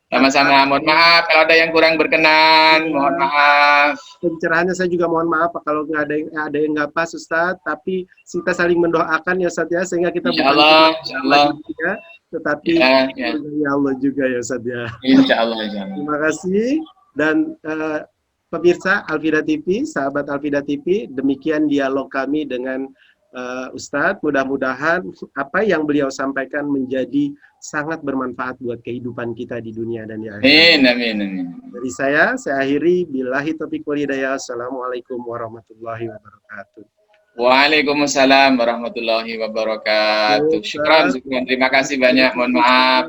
Sama-sama, mohon maaf kalau ada yang kurang berkenan, mohon maaf. Pencerahannya saya juga mohon maaf kalau nggak ada yang nggak pas Ustadz, tapi kita saling mendoakan ya Ustadz ya, sehingga kita Insyaallah. Ya, tetapi ya Allah juga ya Ustadz ya. Insyaallah. Terima kasih, dan pemirsa Al-Fida TV, sahabat Al-Fida TV, demikian dialog kami dengan Ustadz. Mudah-mudahan apa yang beliau sampaikan menjadi sangat bermanfaat buat kehidupan kita di dunia dan di akhirat. Amin. Dari saya akhiri, billahi taufiq wal hidayah. Assalamualaikum warahmatullahi wabarakatuh. Waalaikumsalam warahmatullahi wabarakatuh. Syukran, terima kasih banyak. Mohon maaf.